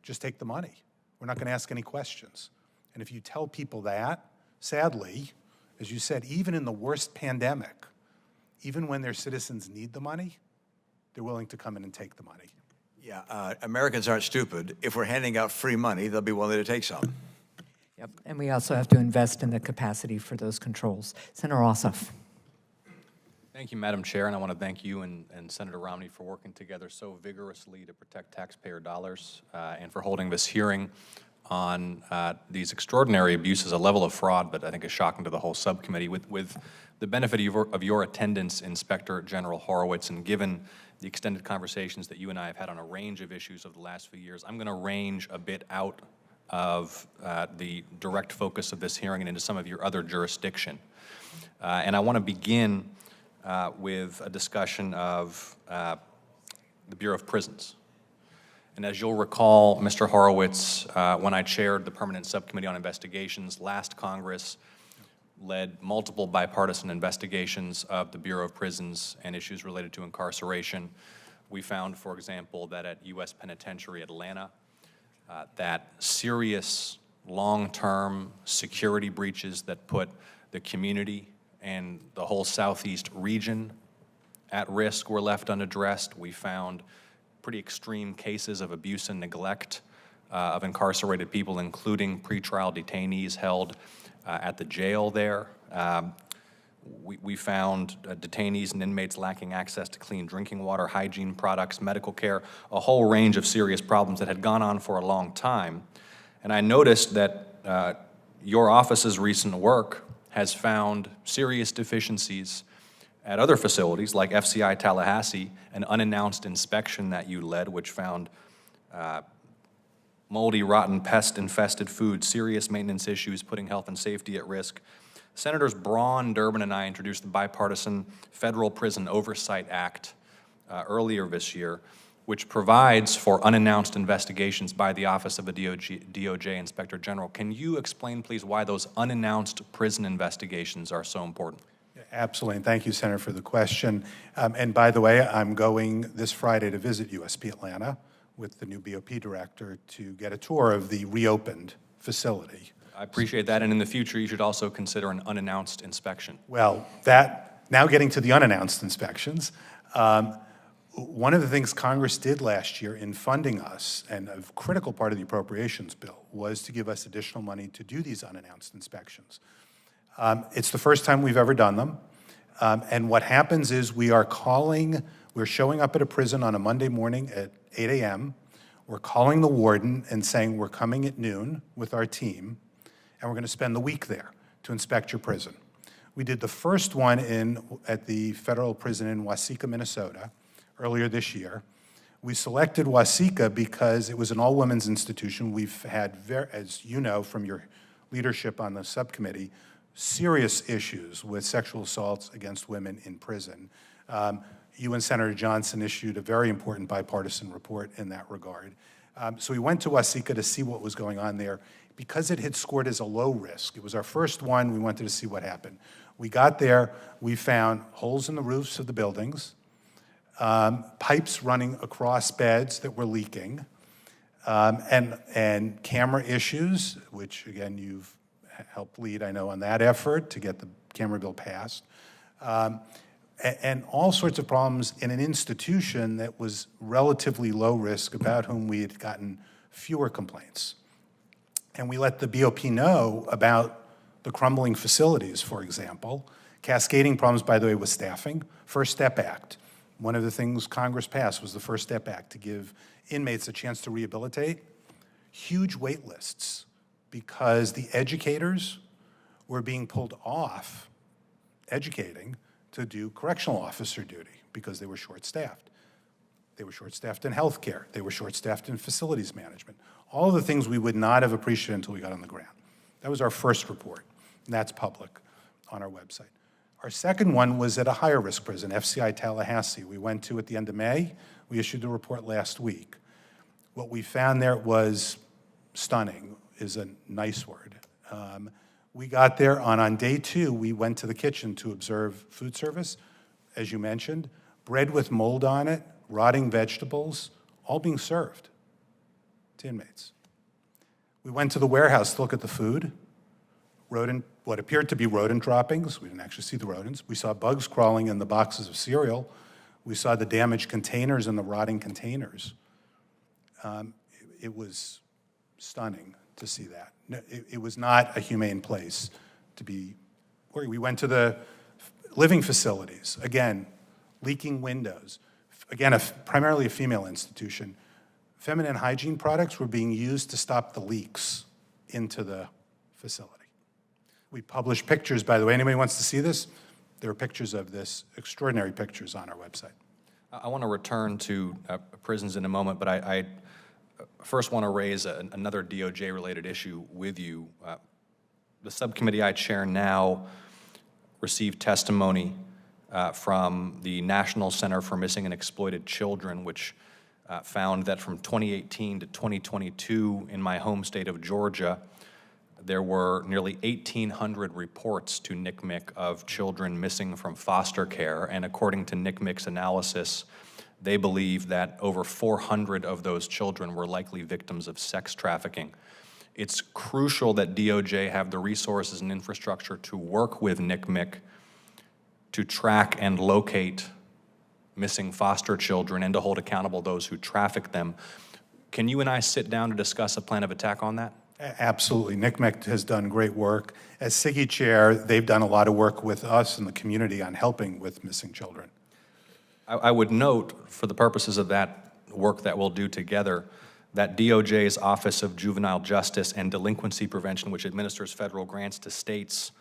just take the money. We're not going to ask any questions. And if you tell people that, sadly, as you said, even in the worst pandemic, even when their citizens need the money, they're willing to come in and take the money. Yeah, Americans aren't stupid. If we're handing out free money, they'll be willing to take some. Yep, and we also have to invest in the capacity for those controls. Senator Ossoff. Thank you, Madam Chair, and I want to thank you and Senator Romney for working together so vigorously to protect taxpayer dollars and for holding this hearing on these extraordinary abuses, a level of fraud that I think is shocking to the whole subcommittee. With the benefit of your attendance, Inspector General Horowitz, and given the extended conversations that you and I have had on a range of issues over the last few years, I'm going to range a bit out of the direct focus of this hearing and into some of your other jurisdiction. And I want to begin with a discussion of the Bureau of Prisons. And as you'll recall, Mr. Horowitz, when I chaired the Permanent Subcommittee on Investigations last Congress, led multiple bipartisan investigations of the Bureau of Prisons and issues related to incarceration. We found, for example, that at U.S. Penitentiary Atlanta, that serious long-term security breaches that put the community and the whole Southeast region at risk were left unaddressed. We found pretty extreme cases of abuse and neglect of incarcerated people, including pretrial detainees held at the jail there. We found detainees and inmates lacking access to clean drinking water, hygiene products, medical care, a whole range of serious problems that had gone on for a long time. And I noticed that your office's recent work has found serious deficiencies at other facilities like FCI Tallahassee, an unannounced inspection that you led, which found moldy, rotten, pest-infested food, serious maintenance issues, putting health and safety at risk. Senators Braun, Durbin, and I introduced the bipartisan Federal Prison Oversight Act earlier this year, which provides for unannounced investigations by the Office of the DOJ Inspector General. Can you explain, please, why those unannounced prison investigations are so important? Absolutely, and thank you, Senator, for the question. And by the way, I'm going this Friday to visit USP Atlanta with the new BOP director to get a tour of the reopened facility. I appreciate that, and in the future, you should also consider an unannounced inspection. Well, now getting to the unannounced inspections, one of the things Congress did last year in funding us, and a critical part of the appropriations bill, was to give us additional money to do these unannounced inspections. It's the first time we've ever done them, and what happens is we're showing up at a prison on a Monday morning at 8 a.m., we're calling the warden and saying we're coming at noon with our team, and we're going to spend the week there to inspect your prison. We did the first one at the federal prison in Waseca, Minnesota, earlier this year. We selected Waseca because it was an all-women's institution. We've had, as you know from your leadership on the subcommittee, serious issues with sexual assaults against women in prison. You and Senator Johnson issued a very important bipartisan report in that regard. So we went to Waseca to see what was going on there. Because it had scored as a low risk, it was our first one, we wanted to see what happened. We got there, we found holes in the roofs of the buildings, pipes running across beds that were leaking, and camera issues, which again you've helped lead, I know, on that effort to get the camera bill passed, and all sorts of problems in an institution that was relatively low risk, about whom we had gotten fewer complaints. And we let the BOP know about the crumbling facilities, for example, cascading problems, by the way, with staffing. First Step Act. One of the things Congress passed was the First Step Act to give inmates a chance to rehabilitate. Huge wait lists because the educators were being pulled off educating to do correctional officer duty because they were short-staffed. They were short-staffed in healthcare. They were short-staffed in facilities management. All of the things we would not have appreciated until we got on the ground. That was our first report, and that's public on our website. Our second one was at a higher risk prison, FCI Tallahassee. We went to at the end of May. We issued the report last week. What we found there was stunning, is a nice word. We got there, on day 2, we went to the kitchen to observe food service, as you mentioned, bread with mold on it, rotting vegetables, all being served to inmates. We went to the warehouse to look at the food, what appeared to be rodent droppings. We didn't actually see the rodents. We saw bugs crawling in the boxes of cereal. We saw the damaged containers and the rotting containers. It was stunning to see that. No, it was not a humane place to be. We went to the living facilities, again, leaking windows. Again, primarily a female institution. Feminine hygiene products were being used to stop the leaks into the facility. We published pictures, by the way. Anybody wants to see this? There are pictures of this, extraordinary pictures on our website. I want to return to prisons in a moment, but I first want to raise another DOJ-related issue with you. The subcommittee I chair now received testimony from the National Center for Missing and Exploited Children, which found that from 2018 to 2022 in my home state of Georgia, there were nearly 1,800 reports to NCMEC of children missing from foster care, and according to NCMEC's analysis, they believe that over 400 of those children were likely victims of sex trafficking. It's crucial that DOJ have the resources and infrastructure to work with NCMEC to track and locate missing foster children and to hold accountable those who traffic them. Can you and I sit down to discuss a plan of attack on that? Absolutely. NCMEC has done great work. As SIGI chair, they've done a lot of work with us and the community on helping with missing children. I would note, for the purposes of that work that we'll do together, that DOJ's Office of Juvenile Justice and Delinquency Prevention, which administers federal grants to states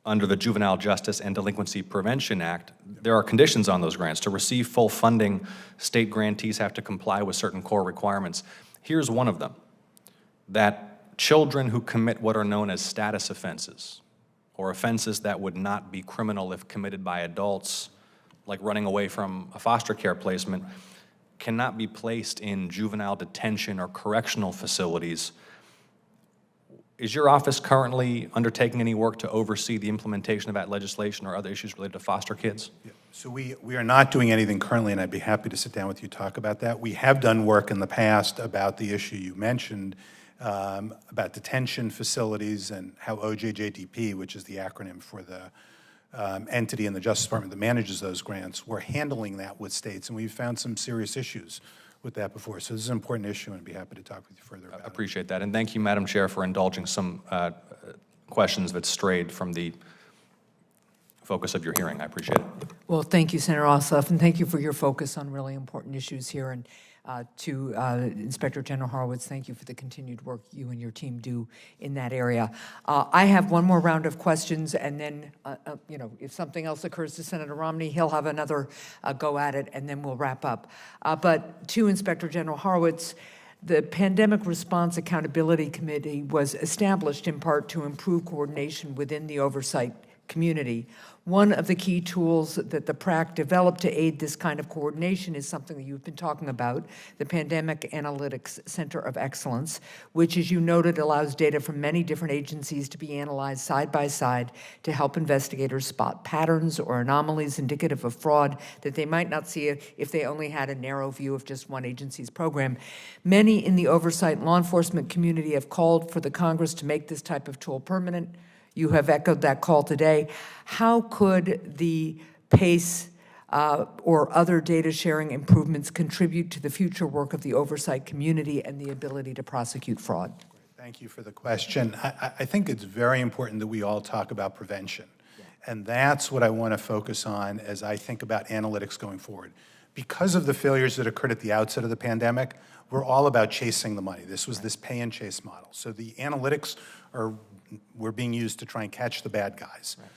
under the Juvenile Justice and Delinquency Prevention Act, there are conditions on those grants. To receive full funding, state grantees have to comply with certain core requirements. Here's one of them, that children who commit what are known as status offenses, or offenses that would not be criminal if committed by adults, like running away from a foster care placement, cannot be placed in juvenile detention or correctional facilities. Is your office currently undertaking any work to oversee the implementation of that legislation or other issues related to foster kids? Yeah. So we are not doing anything currently, and I'd be happy to sit down with you to talk about that. We have done work in the past about the issue you mentioned, about detention facilities and how OJJDP, which is the acronym for the entity in the Justice Department that manages those grants, we're handling that with states, and we've found some serious issues with that before. So this is an important issue, and I'd be happy to talk with you further about it. I appreciate that, and thank you, Madam Chair, for indulging some questions that strayed from the focus of your hearing. I appreciate it. Well, thank you, Senator Ossoff, and thank you for your focus on really important issues here. And to Inspector General Horowitz, thank you for the continued work you and your team do in that area. I have one more round of questions, and then, if something else occurs to Senator Romney, he'll have another go at it, and then we'll wrap up. But to Inspector General Horowitz, the Pandemic Response Accountability Committee was established in part to improve coordination within the oversight community. One of the key tools that the PRAC developed to aid this kind of coordination is something that you've been talking about, the Pandemic Analytics Center of Excellence, which, as you noted, allows data from many different agencies to be analyzed side by side to help investigators spot patterns or anomalies indicative of fraud that they might not see if they only had a narrow view of just one agency's program. Many in the oversight law enforcement community have called for the Congress to make this type of tool permanent. You have echoed that call today. How could the PACE or other data sharing improvements contribute to the future work of the oversight community and the ability to prosecute fraud? Thank you for the question. I think it's very important that we all talk about prevention. And that's what I want to focus on as I think about analytics going forward. Because of the failures that occurred at the outset of the pandemic, we're all about chasing the money. This was this pay and chase model. So the analytics were being used to try and catch the bad guys. Right.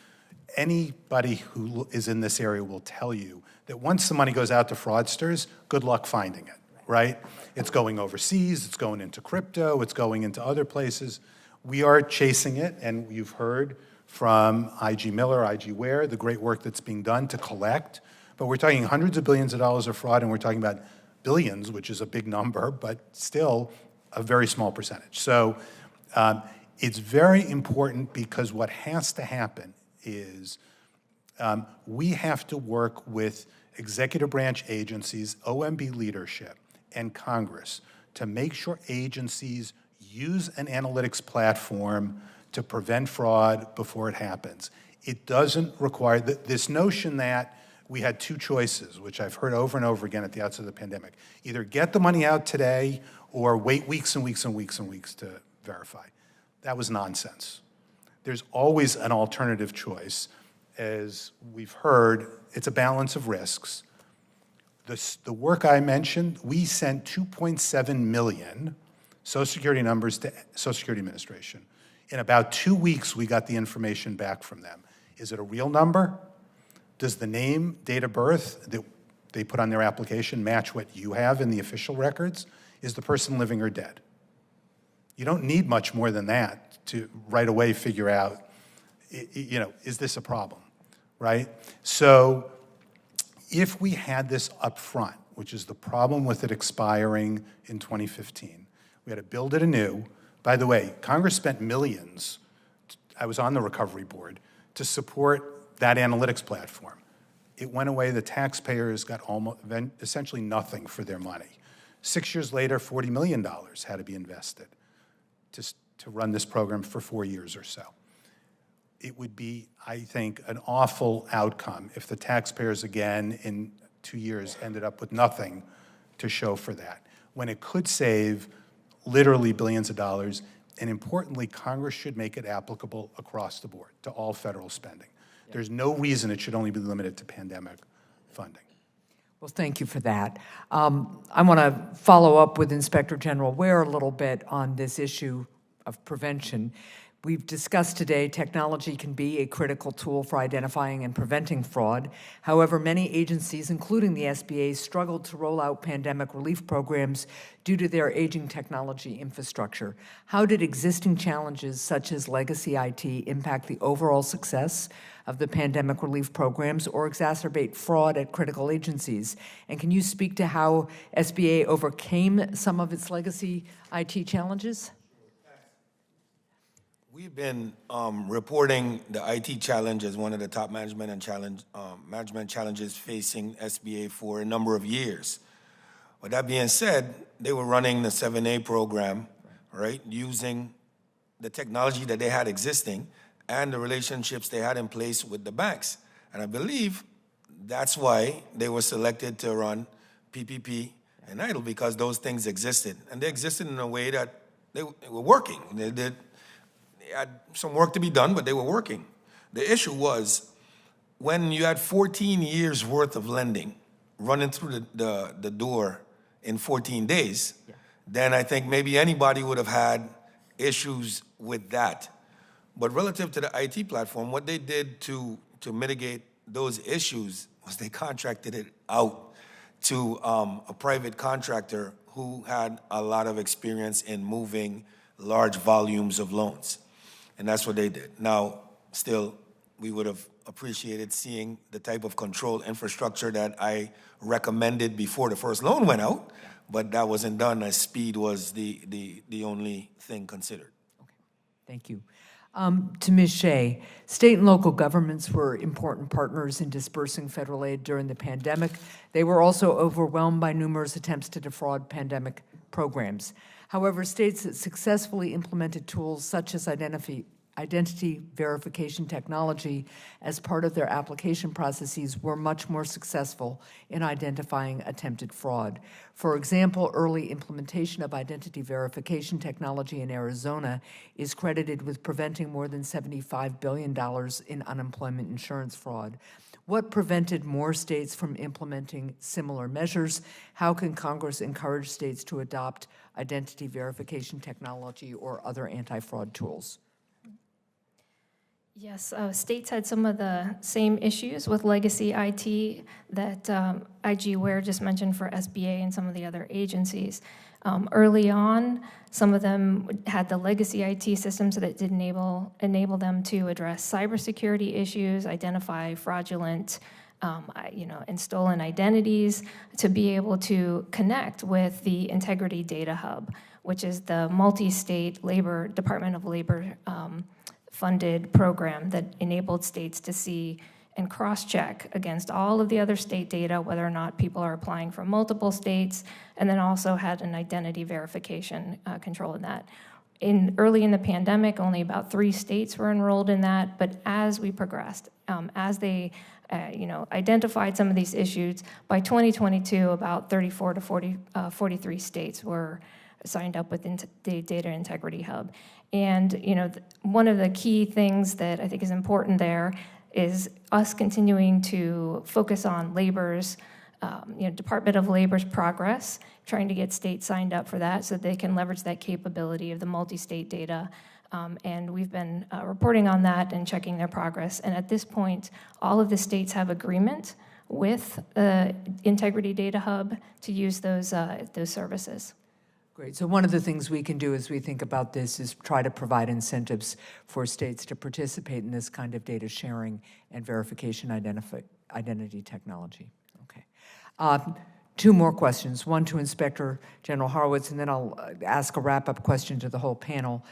Anybody who is in this area will tell you that once the money goes out to fraudsters, good luck finding it, right? It's going overseas, it's going into crypto, it's going into other places. We are chasing it, and you've heard from IG Miller, IG Ware, the great work that's being done to collect. But we're talking hundreds of billions of dollars of fraud, and we're talking about billions, which is a big number, but still a very small percentage. So it's very important because what has to happen is we have to work with executive branch agencies, OMB leadership, and Congress to make sure agencies use an analytics platform to prevent fraud before it happens. It doesn't require this notion that we had two choices, which I've heard over and over again at the outset of the pandemic. Either get the money out today or wait weeks and weeks and weeks and weeks to verify. That was nonsense. There's always an alternative choice. As we've heard, it's a balance of risks. The work I mentioned, we sent 2.7 million Social Security numbers to Social Security Administration. In about 2 weeks, we got the information back from them. Is it a real number? Does the name, date of birth that they put on their application match what you have in the official records? Is the person living or dead? You don't need much more than that to right away figure out, is this a problem, right? So if we had this up front, which is the problem with it expiring in 2015, we had to build it anew. By the way, Congress spent millions, I was on the recovery board, to support that analytics platform. It went away, the taxpayers got essentially nothing for their money. 6 years later, $40 million had to be invested to run this program for 4 years or so. It would be, I think, an awful outcome if the taxpayers again in 2 years ended up with nothing to show for that, when it could save literally billions of dollars, and importantly, Congress should make it applicable across the board to all federal spending. There's no reason it should only be limited to pandemic funding. Well, thank you for that. I want to follow up with Inspector General Ware a little bit on this issue of prevention. We've discussed today technology can be a critical tool for identifying and preventing fraud. However, many agencies, including the SBA, struggled to roll out pandemic relief programs due to their aging technology infrastructure. How did existing challenges such as legacy IT impact the overall success of the pandemic relief programs or exacerbate fraud at critical agencies? And can you speak to how SBA overcame some of its legacy IT challenges? We've been reporting the IT challenge as one of the top management challenges facing SBA for a number of years. With that being said, they were running the 7A program, right, using the technology that they had existing and the relationships they had in place with the banks. And I believe that's why they were selected to run PPP and EIDL, because those things existed. And they existed in a way that they were working. They had some work to be done, but they were working. The issue was when you had 14 years worth of lending running through the door in 14 days, then I think maybe anybody would have had issues with that. But relative to the IT platform, what they did to mitigate those issues was they contracted it out to a private contractor who had a lot of experience in moving large volumes of loans. And that's what they did. Now, still, we would have appreciated seeing the type of control infrastructure that I recommended before the first loan went out, but that wasn't done as speed was the only thing considered. Okay, thank you. To Ms. Shea, state and local governments were important partners in dispersing federal aid during the pandemic. They were also overwhelmed by numerous attempts to defraud pandemic programs. However, states that successfully implemented tools such as identity verification technology as part of their application processes were much more successful in identifying attempted fraud. For example, early implementation of identity verification technology in Arizona is credited with preventing more than $75 billion in unemployment insurance fraud. What prevented more states from implementing similar measures? How can Congress encourage states to adopt identity verification technology or other anti-fraud tools? Yes, states had some of the same issues with legacy IT that IG Ware just mentioned for SBA and some of the other agencies. Early on, some of them had the legacy IT systems that did enable them to address cybersecurity issues, identify fraudulent and stolen identities, to be able to connect with the Integrity Data Hub, which is the multi-state Department of Labor funded program that enabled states to see and cross-check against all of the other state data whether or not people are applying from multiple states, and then also had an identity verification control in that. Early in the pandemic, only about 3 states were enrolled in that, but as we progressed, as they identified some of these issues, by 2022, about 34 to 43 states were signed up with the Data Integrity Hub. And one of the key things that I think is important there is us continuing to focus on labor's, Department of Labor's progress, trying to get states signed up for that so that they can leverage that capability of the multi-state data. And we've been reporting on that and checking their progress. And at this point, all of the states have agreement with the Integrity Data Hub to use those services. Great. So one of the things we can do as we think about this is try to provide incentives for states to participate in this kind of data sharing and verification identity technology. Okay. 2 more questions, one to Inspector General Horowitz, and then I'll ask a wrap-up question to the whole panel.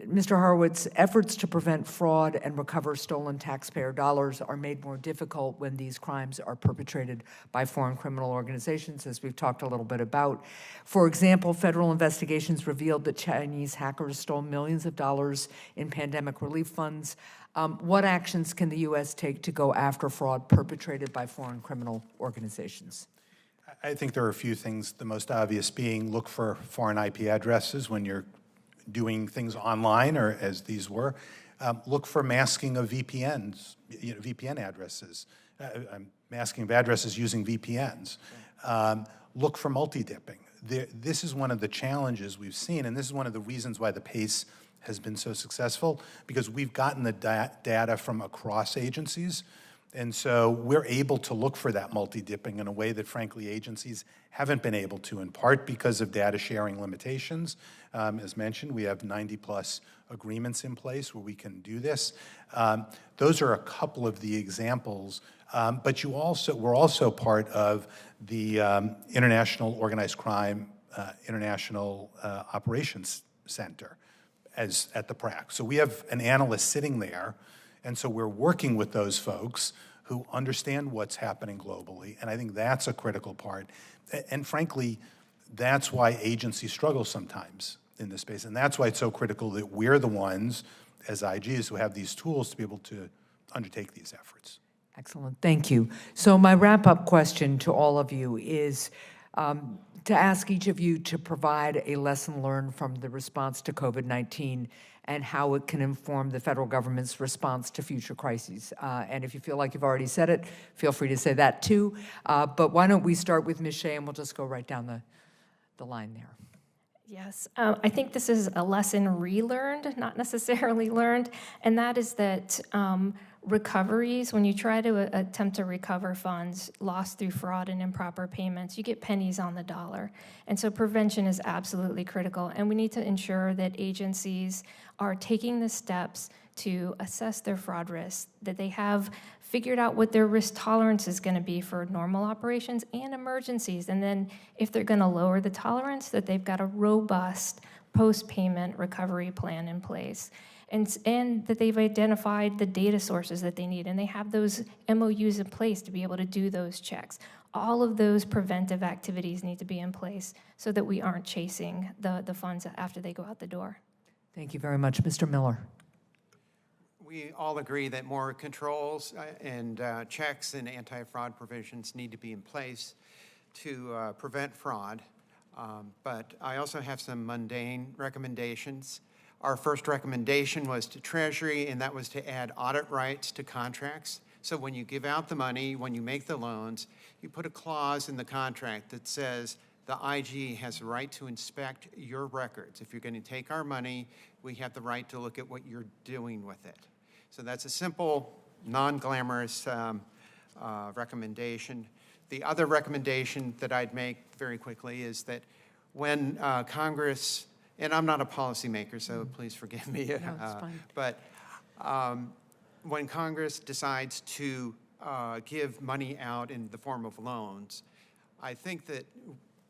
Mr. Horowitz, efforts to prevent fraud and recover stolen taxpayer dollars are made more difficult when these crimes are perpetrated by foreign criminal organizations, as we've talked a little bit about. For example, federal investigations revealed that Chinese hackers stole millions of dollars in pandemic relief funds. What actions can the U.S. take to go after fraud perpetrated by foreign criminal organizations? I think there are a few things, the most obvious being look for foreign IP addresses when you're doing things online, or as these were. Look for masking of VPNs, VPN addresses, masking of addresses using VPNs. Look for multi-dipping. This is one of the challenges we've seen, and this is one of the reasons why the PACE has been so successful, because we've gotten the data from across agencies. And so we're able to look for that multi-dipping in a way that, frankly, agencies haven't been able to, in part because of data sharing limitations. As mentioned, we have 90-plus agreements in place where we can do this. Those are a couple of the examples. But we're also part of the International Organized Crime International Operations Center at the PRAC. So we have an analyst sitting there. And so we're working with those folks who understand what's happening globally, and I think that's a critical part. And frankly, that's why agencies struggle sometimes in this space, and that's why it's so critical that we're the ones, as IGs, who have these tools to be able to undertake these efforts. Excellent, thank you. So my wrap-up question to all of you is to ask each of you to provide a lesson learned from the response to COVID-19 and how it can inform the federal government's response to future crises. And if you feel like you've already said it, feel free to say that too. But why don't we start with Ms. Shea, and we'll just go right down the line there. Yes, I think this is a lesson relearned, not necessarily learned, and that is that recoveries, when you try to attempt to recover funds lost through fraud and improper payments, you get pennies on the dollar. And so prevention is absolutely critical, and we need to ensure that agencies are taking the steps to assess their fraud risks, that they have figured out what their risk tolerance is going to be for normal operations and emergencies, and then if they're going to lower the tolerance, that they've got a robust post-payment recovery plan in place. And that they've identified the data sources that they need, and they have those MOUs in place to be able to do those checks. All of those preventive activities need to be in place so that we aren't chasing the funds after they go out the door. Thank you very much. Mr. Miller. We all agree that more controls and checks and anti-fraud provisions need to be in place to prevent fraud. But I also have some mundane recommendations. Our first recommendation was to Treasury, and that was to add audit rights to contracts. So when you give out the money, when you make the loans, you put a clause in the contract that says the IG has the right to inspect your records. If you're going to take our money, we have the right to look at what you're doing with it. So that's a simple, non-glamorous recommendation. The other recommendation that I'd make very quickly is that when Congress, and I'm not a policymaker, so please forgive me. No, it's fine. But when Congress decides to give money out in the form of loans, I think that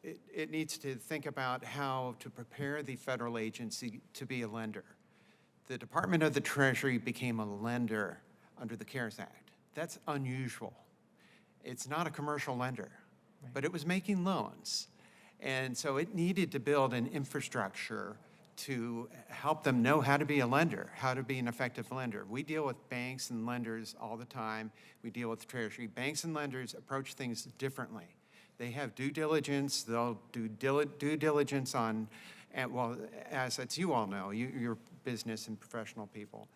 it needs to think about how to prepare the federal agency to be a lender. The Department of the Treasury became a lender under the CARES Act. That's unusual. It's not a commercial lender, but it was making loans. And so it needed to build an infrastructure to help them know how to be a lender, how to be an effective lender. We deal with banks and lenders all the time. We deal with the Treasury. Banks and lenders approach things differently. They have due diligence. They'll do due diligence on, well, assets you all know, you're business and professional people.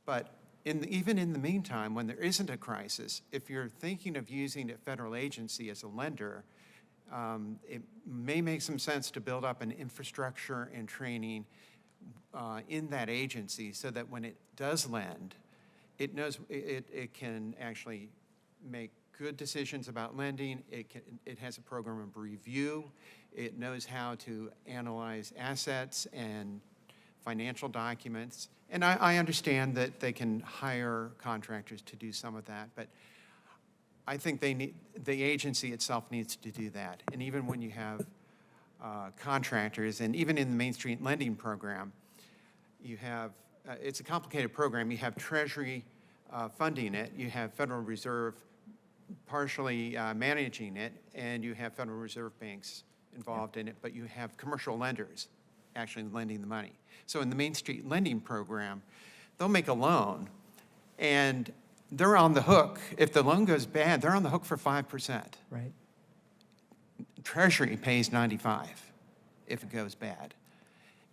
But even in the meantime, when there isn't a crisis, if you're thinking of using a federal agency as a lender, it may make some sense to build up an infrastructure and training in that agency so that when it does lend, it knows it can actually make good decisions about lending. It has a program of review. It knows how to analyze assets and financial documents. And I understand that they can hire contractors to do some of that, but I think the agency itself needs to do that. And even when you have contractors, and even in the Main Street Lending Program, you have, it's a complicated program. You have Treasury funding it, you have Federal Reserve partially managing it, and you have Federal Reserve banks involved in it, but you have commercial lenders actually lending the money. So in the Main Street Lending Program, they'll make a loan, and they're on the hook. If the loan goes bad, they're on the hook for 5%. Right. Treasury pays 95 if it goes bad.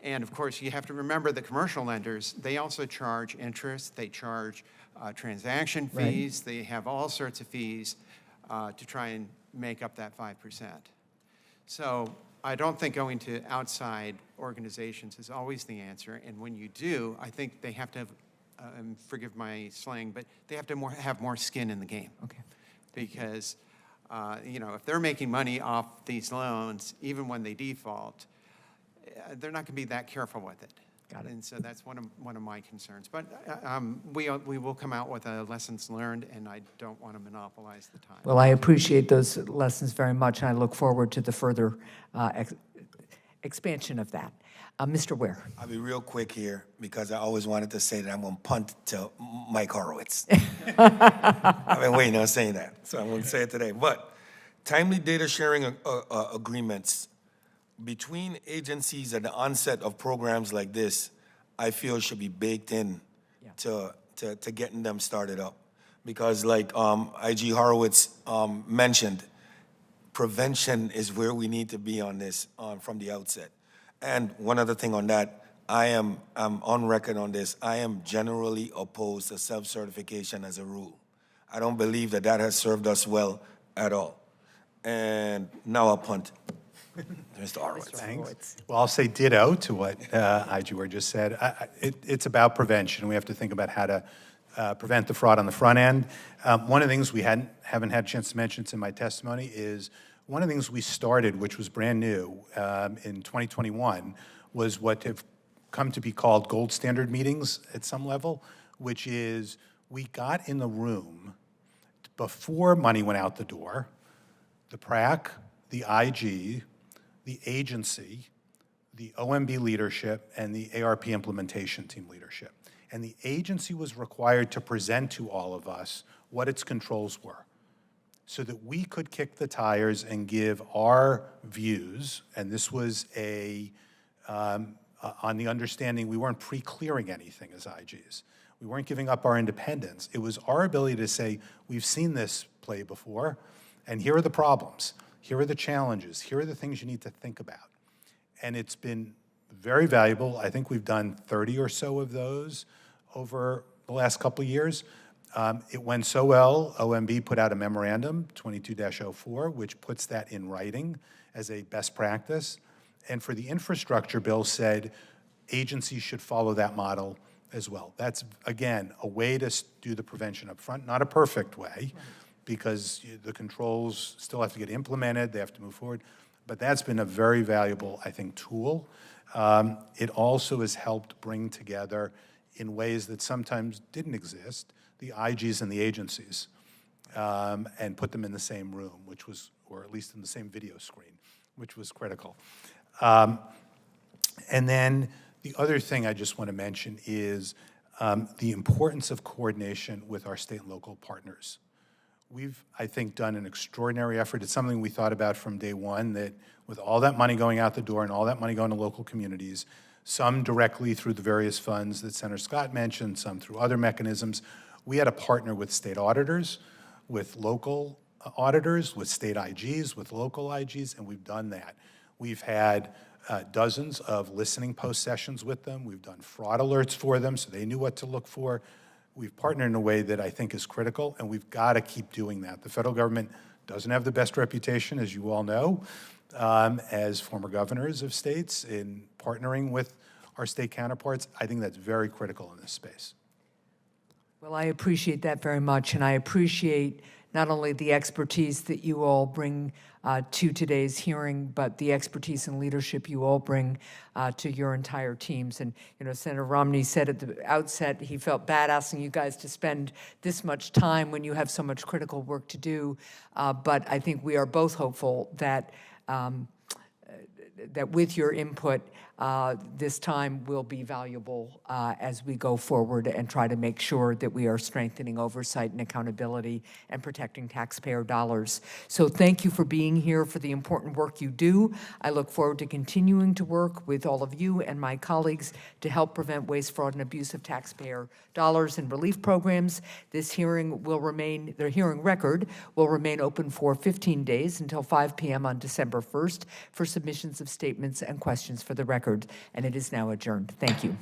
And of course, you have to remember the commercial lenders, they also charge interest, they charge transaction fees, they have all sorts of fees to try and make up that 5%. So I don't think going to outside organizations is always the answer. And when you do, I think they have to have, forgive my slang, but they have to have more skin in the game. Okay. Because, you know, if they're making money off these loans, even when they default, they're not going to be that careful with it. Got it. And so that's one of my concerns. But we will come out with lessons learned, and I don't want to monopolize the time. Well, I appreciate those lessons very much, and I look forward to the further expansion of that. Mr. Ware. I'll be real quick here because I always wanted to say that I'm going to punt to Mike Horowitz. I've been waiting on saying that, so I'm going to say it today. But timely data sharing agreements between agencies at the onset of programs like this, I feel should be baked in to getting them started up. Because like IG Horowitz mentioned, prevention is where we need to be on this from the outset. And one other thing on that, I'm on record on this. I am generally opposed to self-certification as a rule. I don't believe that has served us well at all. And now I'll punt. Mr. Horowitz. Thanks. Well, I'll say ditto to what IG Ware just said. It's about prevention. We have to think about how to prevent the fraud on the front end. One of the things we haven't had a chance to mention in my testimony is one of the things we started, which was brand new in 2021, was what have come to be called gold standard meetings at some level, which is we got in the room before money went out the door, the PRAC, the IG, the agency, the OMB leadership, and the ARP implementation team leadership. And the agency was required to present to all of us what its controls were so that we could kick the tires and give our views. And this was on the understanding we weren't pre-clearing anything as IGs. We weren't giving up our independence. It was our ability to say, we've seen this play before, and here are the problems. Here are the challenges. Here are the things you need to think about. And it's been very valuable. I think we've done 30 or so of those over the last couple of years. It went so well, OMB put out a memorandum, 22-04, which puts that in writing as a best practice. And for the infrastructure bill said agencies should follow that model as well. That's, again, a way to do the prevention up front, not a perfect way, because the controls still have to get implemented, they have to move forward. But that's been a very valuable, I think, tool. It also has helped bring together, in ways that sometimes didn't exist, the IGs and the agencies, and put them in the same room, which was, or at least in the same video screen, which was critical. And then the other thing I just want to mention is the importance of coordination with our state and local partners. we've, I think, done an extraordinary effort. It's something we thought about from day one, that with all that money going out the door and all that money going to local communities, some directly through the various funds that Senator Scott mentioned, some through other mechanisms, we had to partner with state auditors, with local auditors, with state IGs, with local IGs, and we've done that. We've had dozens of listening post sessions with them. We've done fraud alerts for them so they knew what to look for. We've partnered in a way that I think is critical, and we've got to keep doing that. The federal government doesn't have the best reputation, as you all know, as former governors of states in partnering with our state counterparts. I think that's very critical in this space. Well, I appreciate that very much, and I appreciate not only the expertise that you all bring to today's hearing, but the expertise and leadership you all bring to your entire teams. And, you know, Senator Romney said at the outset he felt bad asking you guys to spend this much time when you have so much critical work to do. But I think we are both hopeful that that with your input, this time will be valuable as we go forward and try to make sure that we are strengthening oversight and accountability and protecting taxpayer dollars. So thank you for being here, for the important work you do. I look forward to continuing to work with all of you and my colleagues to help prevent waste, fraud, and abuse of taxpayer dollars and relief programs. This hearing will remain, the hearing record will remain open for 15 days until 5 p.m. on December 1st for submissions of statements and questions for the record, and it is now adjourned. Thank you.